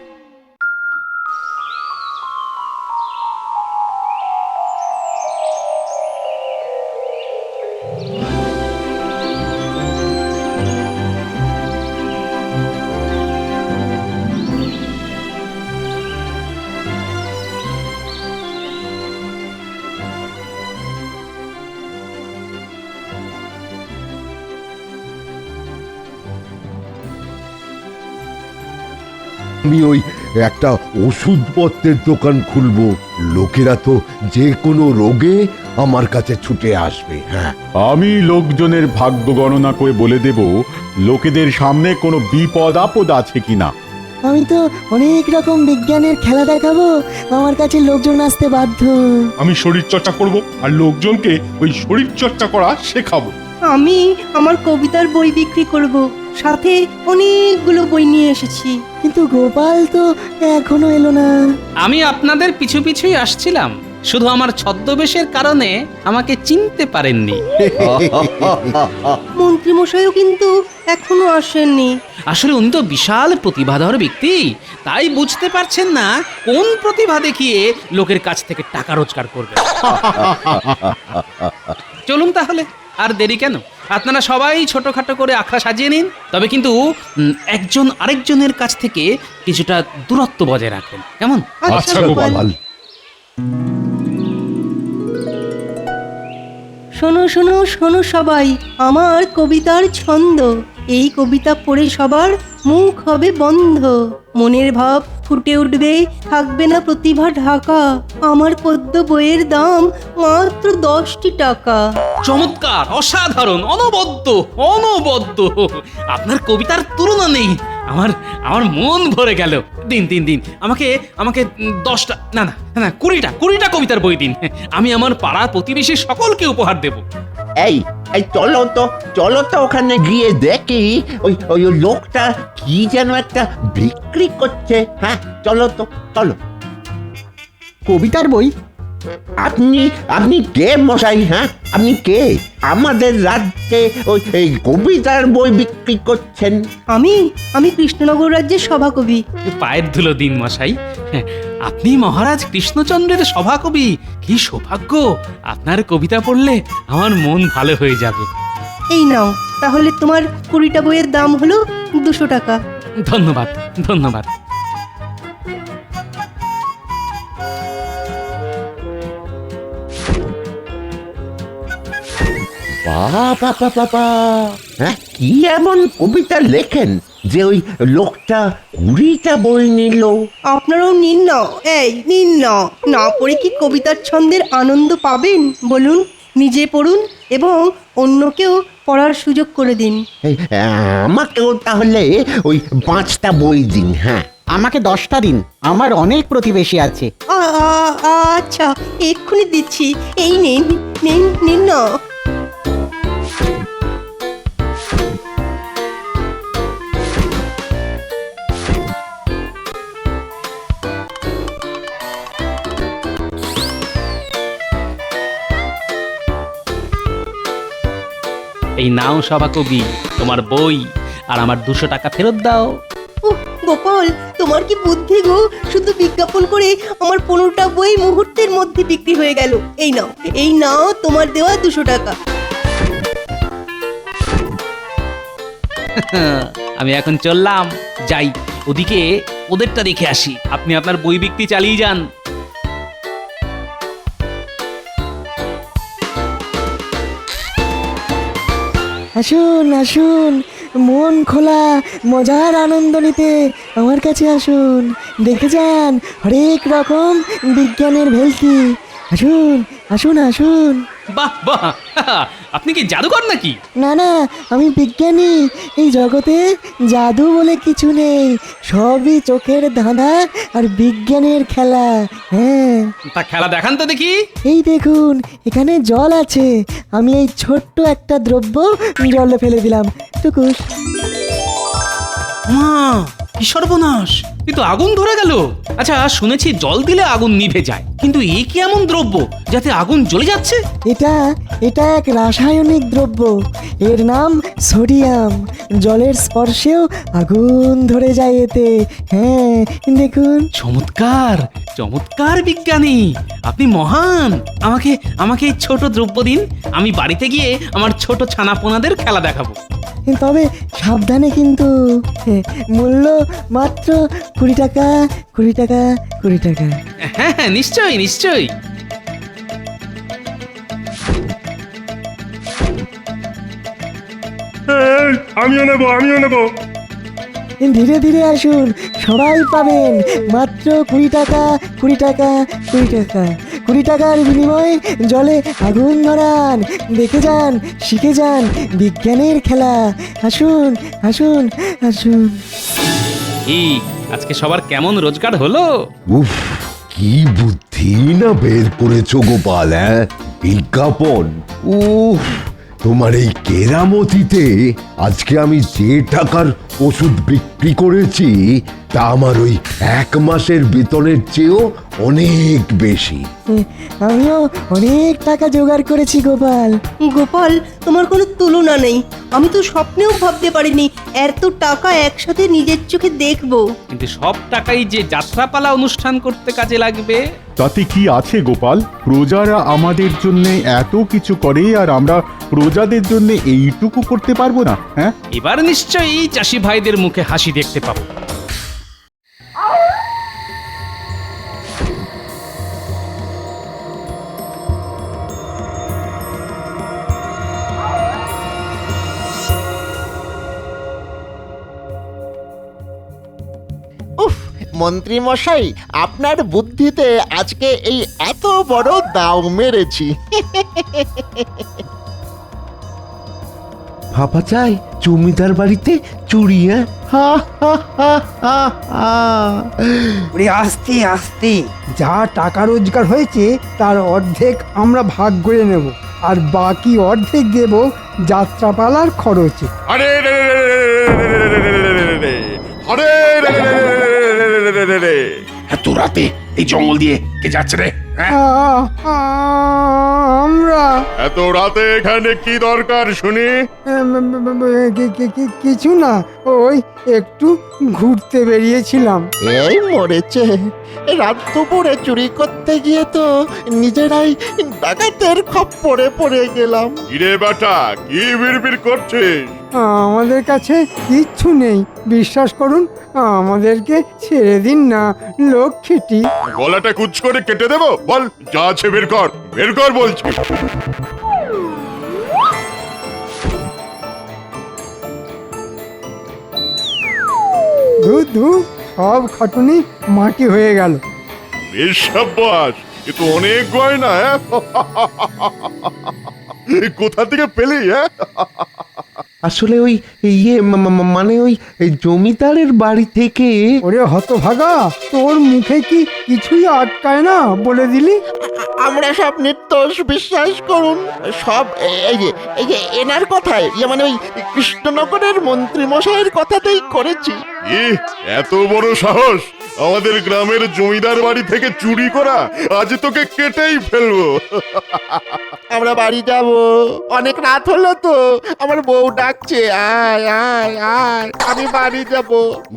আমি ওই একটা ওষুধপত্রের দোকান খুলবো। লোকেরা তো যে কোনো রোগে আমার কাছে ছুটে আসবে। হ্যাঁ, আমি লোকজনের ভাগ্য গণনা করে বলে দেব লোকেদের সামনে কোনো বিপদ আপদ আছে কিনা। আমি তো অনেক রকম বিজ্ঞানের খেলা দেখাবো, আমার কাছে লোকজন আসতে বাধ্য। আমি শরীর চর্চা করব আর লোকজনকে ওই শরীর চর্চা করা শেখাবো। আমি আমার কবিতার বই বিক্রি করব, সাথে অনেকগুলো বই নিয়ে এসেছি। কিন্তু গোপাল তো এখনো এলো না। আমি আপনাদের পিছু পিছুই আসছিলাম, শুধু আমার ছদ্মবেশের কারণে আমাকে চিনতে পারেননি। মন্ত্রীমশাইও কিন্তু এখনো আসেননি। আসলে উনি তো বিশাল প্রতিভাধর ব্যক্তি, তাই বুঝতে পারছেন না কোন প্রতিভা দেখিয়ে লোকের কাছ থেকে টাকা রোজগার করবে। চলুন তাহলে, আর দেরি কেন? আপনারা সবাই ছোটখাটো করে আখড়া সাজিয়ে নিন, তবে কিন্তু একজন আরেকজনের কাছ থেকে কিছুটা দূরত্ব বজায় রাখবেন, কেমন? আচ্ছা গোপাল। শোনো শোনো শোনো সবাই, আমার কবিতার ছন্দ। এই কবিতা পড়ে সবার মুখ হবে বন্ধ, মনের ভাব ফুটে উঠবে, থাকবে না প্রতিভা ঢাকা। আমার পদ্য বইয়ের দাম মাত্র 10টি টাকা। চমৎকার, অসাধারণ, অনবদ্য অনবদ্য। আপনার কবিতার তুলনা নেই। আমার মন ভরে গেল। দিন আমাকে 10টা না 20টা কবিতার বই দিন। আমি আমার পাড়া প্রতিবেশী সকলকে উপহার দেব। এই এই চলো তো ওখানে গিয়ে দেখি ওই লোকটা কি যেন একটা বিক্রি করছে। হ্যাঁ চলো। কবিতার বই? আপনি কে মশাই? হ্যাঁ আপনি কে? আমাদের রাজ্যে ওই কবিতার বই বিক্রি করছেন? আমি কৃষ্ণনগর রাজ্যের সভাকবি। পায়ের ধুলো দিন মশাই। আপনি মহারাজ কৃষ্ণচন্দ্রের সভাকবি। কি সৌভাগ্য! আপনার কবিতা পড়লে আমার মন ভালো হয়ে যাবে। এই নাও, তাহলে তোমার 20টা বইয়ের দাম হলো 200 টাকা। ধন্যবাদ। বাবা, হ্যাঁ কি এমন কবিতা লেখেন যে ওই লোকটা 20টা বই নিল? আপনারাও নিন না, নিন না পড়ে কি কবিতার ছন্দের আনন্দ পাবেন বলুন? নিজে পড়ুন এবং অন্যকেও পড়ার সুযোগ করে দিন। আমাকেও তাহলে ওই 5টা বই দিন। হ্যাঁ আমাকে 10টা দিন, আমার অনেক প্রতিবেশী আছে। আচ্ছা, এক্ষুনি দিচ্ছি। এই নিন না। এই নাও সভাকবি, তোমার বই, আর আমার 200 টাকা ফেরত দাও। গোপাল, তোমার কি বুদ্ধি গো! শুধু বিজ্ঞাপন করে আমার 15টা বই মুহূর্তের মধ্যে বিক্রি হয়ে গেল। এই নাও তোমার দেওয়া 200 টাকা। আমি এখন চললাম, যাই ওদিকে ওদেরটা দেখে আসি। আপনি আপনার বই বিক্রি চালিয়ে যান। আসুন, মন খোলা মজার আনন্দ নিতে আমার কাছে আসুন। দেখে যান হরেক রকম বিজ্ঞানের ভেলকি। আসুন। বাহ, আপনি কি জাদুকর নাকি? না, আমি বিজ্ঞানী। এই জগতে জাদু বলে কিছু নেই, সবই চোখের ধাঁধা আর বিজ্ঞানের খেলা। হ্যাঁ, তা খেলা দেখান তো দেখি। এই দেখুন, এখানে জল আছে। আমি এই ছোট্ট একটা দ্রব্য জলে ফেলে দিলাম, টুকুস। কি সর্বনাশ! কিন্তু আগুন ধরে গেল। আচ্ছা, শুনেছি জল দিলে আগুন নিভে যায়, কিন্তু এ কি এমন দ্রব্য যাতে আগুন জ্বলে যাচ্ছে? এটা এক রাসায়নিক দ্রব্য। এর নাম সোডিয়াম। জলের স্পর্শেও আগুন ধরে যায় এতে। হ্যাঁ, দেখুন। চমৎকার বিজ্ঞানী, আপনি মহান। আমাকে এই ছোট দ্রব্য দিন, আমি বাড়িতে গিয়ে আমার ছোট ছানাপোনাদের খেলা দেখাবো। তবে সাবধানে কিন্তু। মূল্য মাত্র 20 টাকা। হ্যাঁ, নিশ্চয়ই। আমিও নেব। ধীরে ধীরে আসুন, সবাই পাবেন মাত্র 20 টাকা, 20 টাকা, 20 টাকা। 20 টাকার বিনিময়ে জলে আগুন ধরান, দেখে যান, শিখে যান বিজ্ঞানের খেলা। আসুন আসুন আসুন। কি আজকে সবার কেমন রোজগার হলো? উফ, কি বুদ্ধি না বের করেছো গোপাল, বিজ্ঞাপন। উফ, তোমার এই কেরামতিতে আজকে আমি যে টাকার ওষুধ বিক্রি করেছি তা আমার ওই 1 মাসের বেতনের চেয়েও অনেক বেশি। আমিও অনেক টাকা জোগাড় করেছি গোপাল। গোপাল, তোমার কোনো তুলনা নেই। আমি তো স্বপ্নেও ভাবতে পারিনি এত টাকা একসাথে নিজের চোখে দেখবো। কিন্তু সব টাকাই যে যাত্রাপালা অনুষ্ঠান করতে কাজে লাগবে। তাতে কি আছে গোপাল? প্রজারা আমাদের জন্য এত কিছু করে আর আমরা প্রজাদের জন্য এইটুকু করতে পারবো না? হ্যাঁ, এবার নিশ্চয়ই চাষি ভাইদের মুখে হাসি দেখতে পাবো। উফ, মন্ত্রী মশাই, আপনার বুদ্ধিতে আজকে এই এত বড় দাও মেরেছি। ভাবা যায় জমিদার বাড়িতে চুরি? আস্তে আস্তে যা টাকা রোজগার হয়েছে তার অর্ধেক আমরা ভাগ করে নেব, আর বাকি অর্ধেক দেব যাত্রাপালার খরচে। আরে রে রে রে রে, আরে রে রে রে রে, এত রাতে এই জঙ্গল দিয়ে কে যাচ্ছে রে? আমরা এত রাতে এখানে কি দরকার শুনি? কিছু না, ওই একটু ঘুরতে বেরিয়েছিলাম। এই মরেছে, রাত দুপুরে চুরি করতে গিয়ে তো নিজেরাই ডাকাতের খপ্পরে পড়ে গেলাম। ইরে বেটা, কি বিড়বিড় করছিস? আমাদের কাছে কিচ্ছু নেই, বিশ্বাস করুন, আমাদেরকে ছেড়ে দিন না লক্ষ্মীটি। গলাটা কুচ করে কেটে দেবো? বল, যা আছে বের কর, বের কর বলছি। সব খাটুনি মাটি হয়ে গেল। বেশ সাব্বাস, এ তো অনেক গয়না। কোথা থেকে পেলি? আসলে ওই মানে ওই জমিদারের বাড়ি থেকে। ওরে হতভাগা, তোর মুখে কি কিছুই আটকায় না বলে দিলি? আমরা সব নির্দোষ, বিশ্বাস করুন। সব এই যে এনার কথায়, মানে ওই কৃষ্ণনগরের মন্ত্রী মশাইয়ের কথাতেই করেছি। এত বড় সাহস আমাদের গ্রামের জমিদার বাড়ি থেকে চুরি করা! আজ তোকে কেটেই ফেলবো। আমরা বাড়ি যাব, অনেক রাত হলো তো, আমার বউ ডাকছে, আয় আয় আয়, আমি বাড়ি যাব।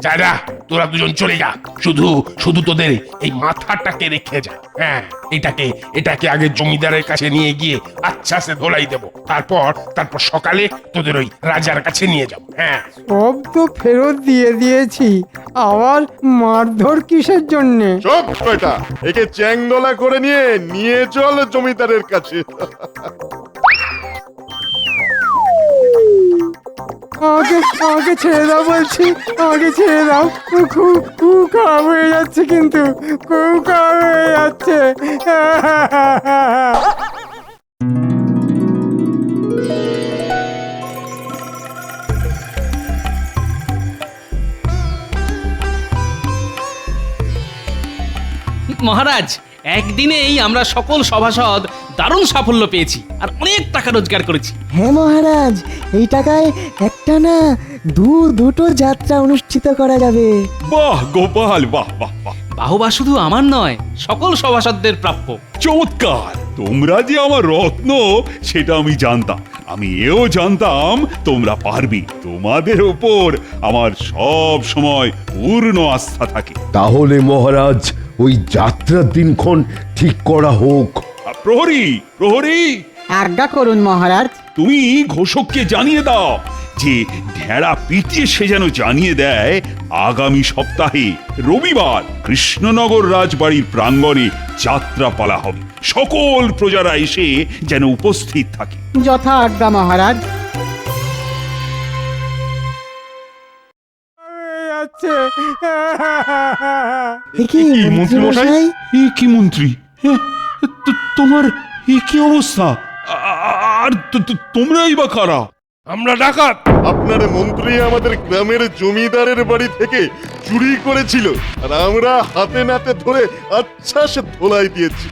যা যা, তোরা দুজন চলে যা, শুধু শুধু তোদের এই মাথাটাকে রেখে যা। হ্যাঁ, এটাকে আগে জমিদারের কাছে নিয়ে গিয়ে আচ্ছা সে ধোলাই দেবো, তারপর সকালে তোদের ওই রাজার কাছে নিয়ে যাবো। হ্যাঁ, সব তো ফেরত দিয়ে দিয়েছি, আবার মারধর কিসের জন্যে? চুপ বেটা, একে চ্যাংদোলা করে নিয়ে চল জমিদারের কাছে। আমাকে ছেড়ে দাও বলছি, আমাকে ছেড়ে দাও। খুব খারাপ হয়ে যাচ্ছে, কিন্তু খুব খারাপ হয়ে যাচ্ছে। মহারাজ, একদিনেই আমরা সকল সভাসদ দারুণ সাফল্য পেয়েছি আর অনেক টাকা রোজগার করেছি। হ্যাঁ মহারাজ, এই টাকায় একটা না দুটো যাত্রা অনুষ্ঠিত করা যাবে। বাহ গোপাল, বাহ বাহ বাহ। বাহবা শুধু আমার নয়, সকল সভাসদদের প্রাপ্য। চমৎকার! তোমরা যে আমার রত্ন সেটা আমি জানতাম। আমি এও জানতাম তোমরা পারবে। তোমাদের ওপর আমার সব সময় পূর্ণ আস্থা থাকে। তাহলে মহারাজ, ওই যাত্রার দিনক্ষণ ঠিক করা হোক। প্রহরী, প্রহরী, আজ্ঞা করুন মহারাজ। তুমি ঘোষককে জানিয়ে দাও যে ঢেড়া পিটিয়ে সে যেন জানিয়ে দেয় আগামী সপ্তাহে রবিবার কৃষ্ণনগর রাজবাড়ির প্রাঙ্গণে যাত্রাপালা হবে। সকল প্রজারা এসে যেন উপস্থিত থাকে। যথা আজ্ঞা মহারাজ। হচ্ছে এ কি মন্ত্রী মশাই? এ কি মন্ত্রী? তোমার এ কি অবস্থা? আর তোমরাই বা কারা? আমরা ডাকাত। আপনার মন্ত্রী আমাদের গ্রামের জমিদারের বাড়ি থেকে চুরি করেছিল, আর আমরা হাতে নাতে ধরে আচ্ছা সে ধোলাই দিয়েছি।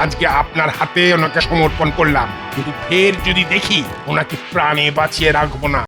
আজকে আপনার হাতে ওনাকে সমর্পণ করলাম, কিন্তু ফের যদি দেখি ওনাকে প্রাণে বাঁচিয়ে রাখবো না।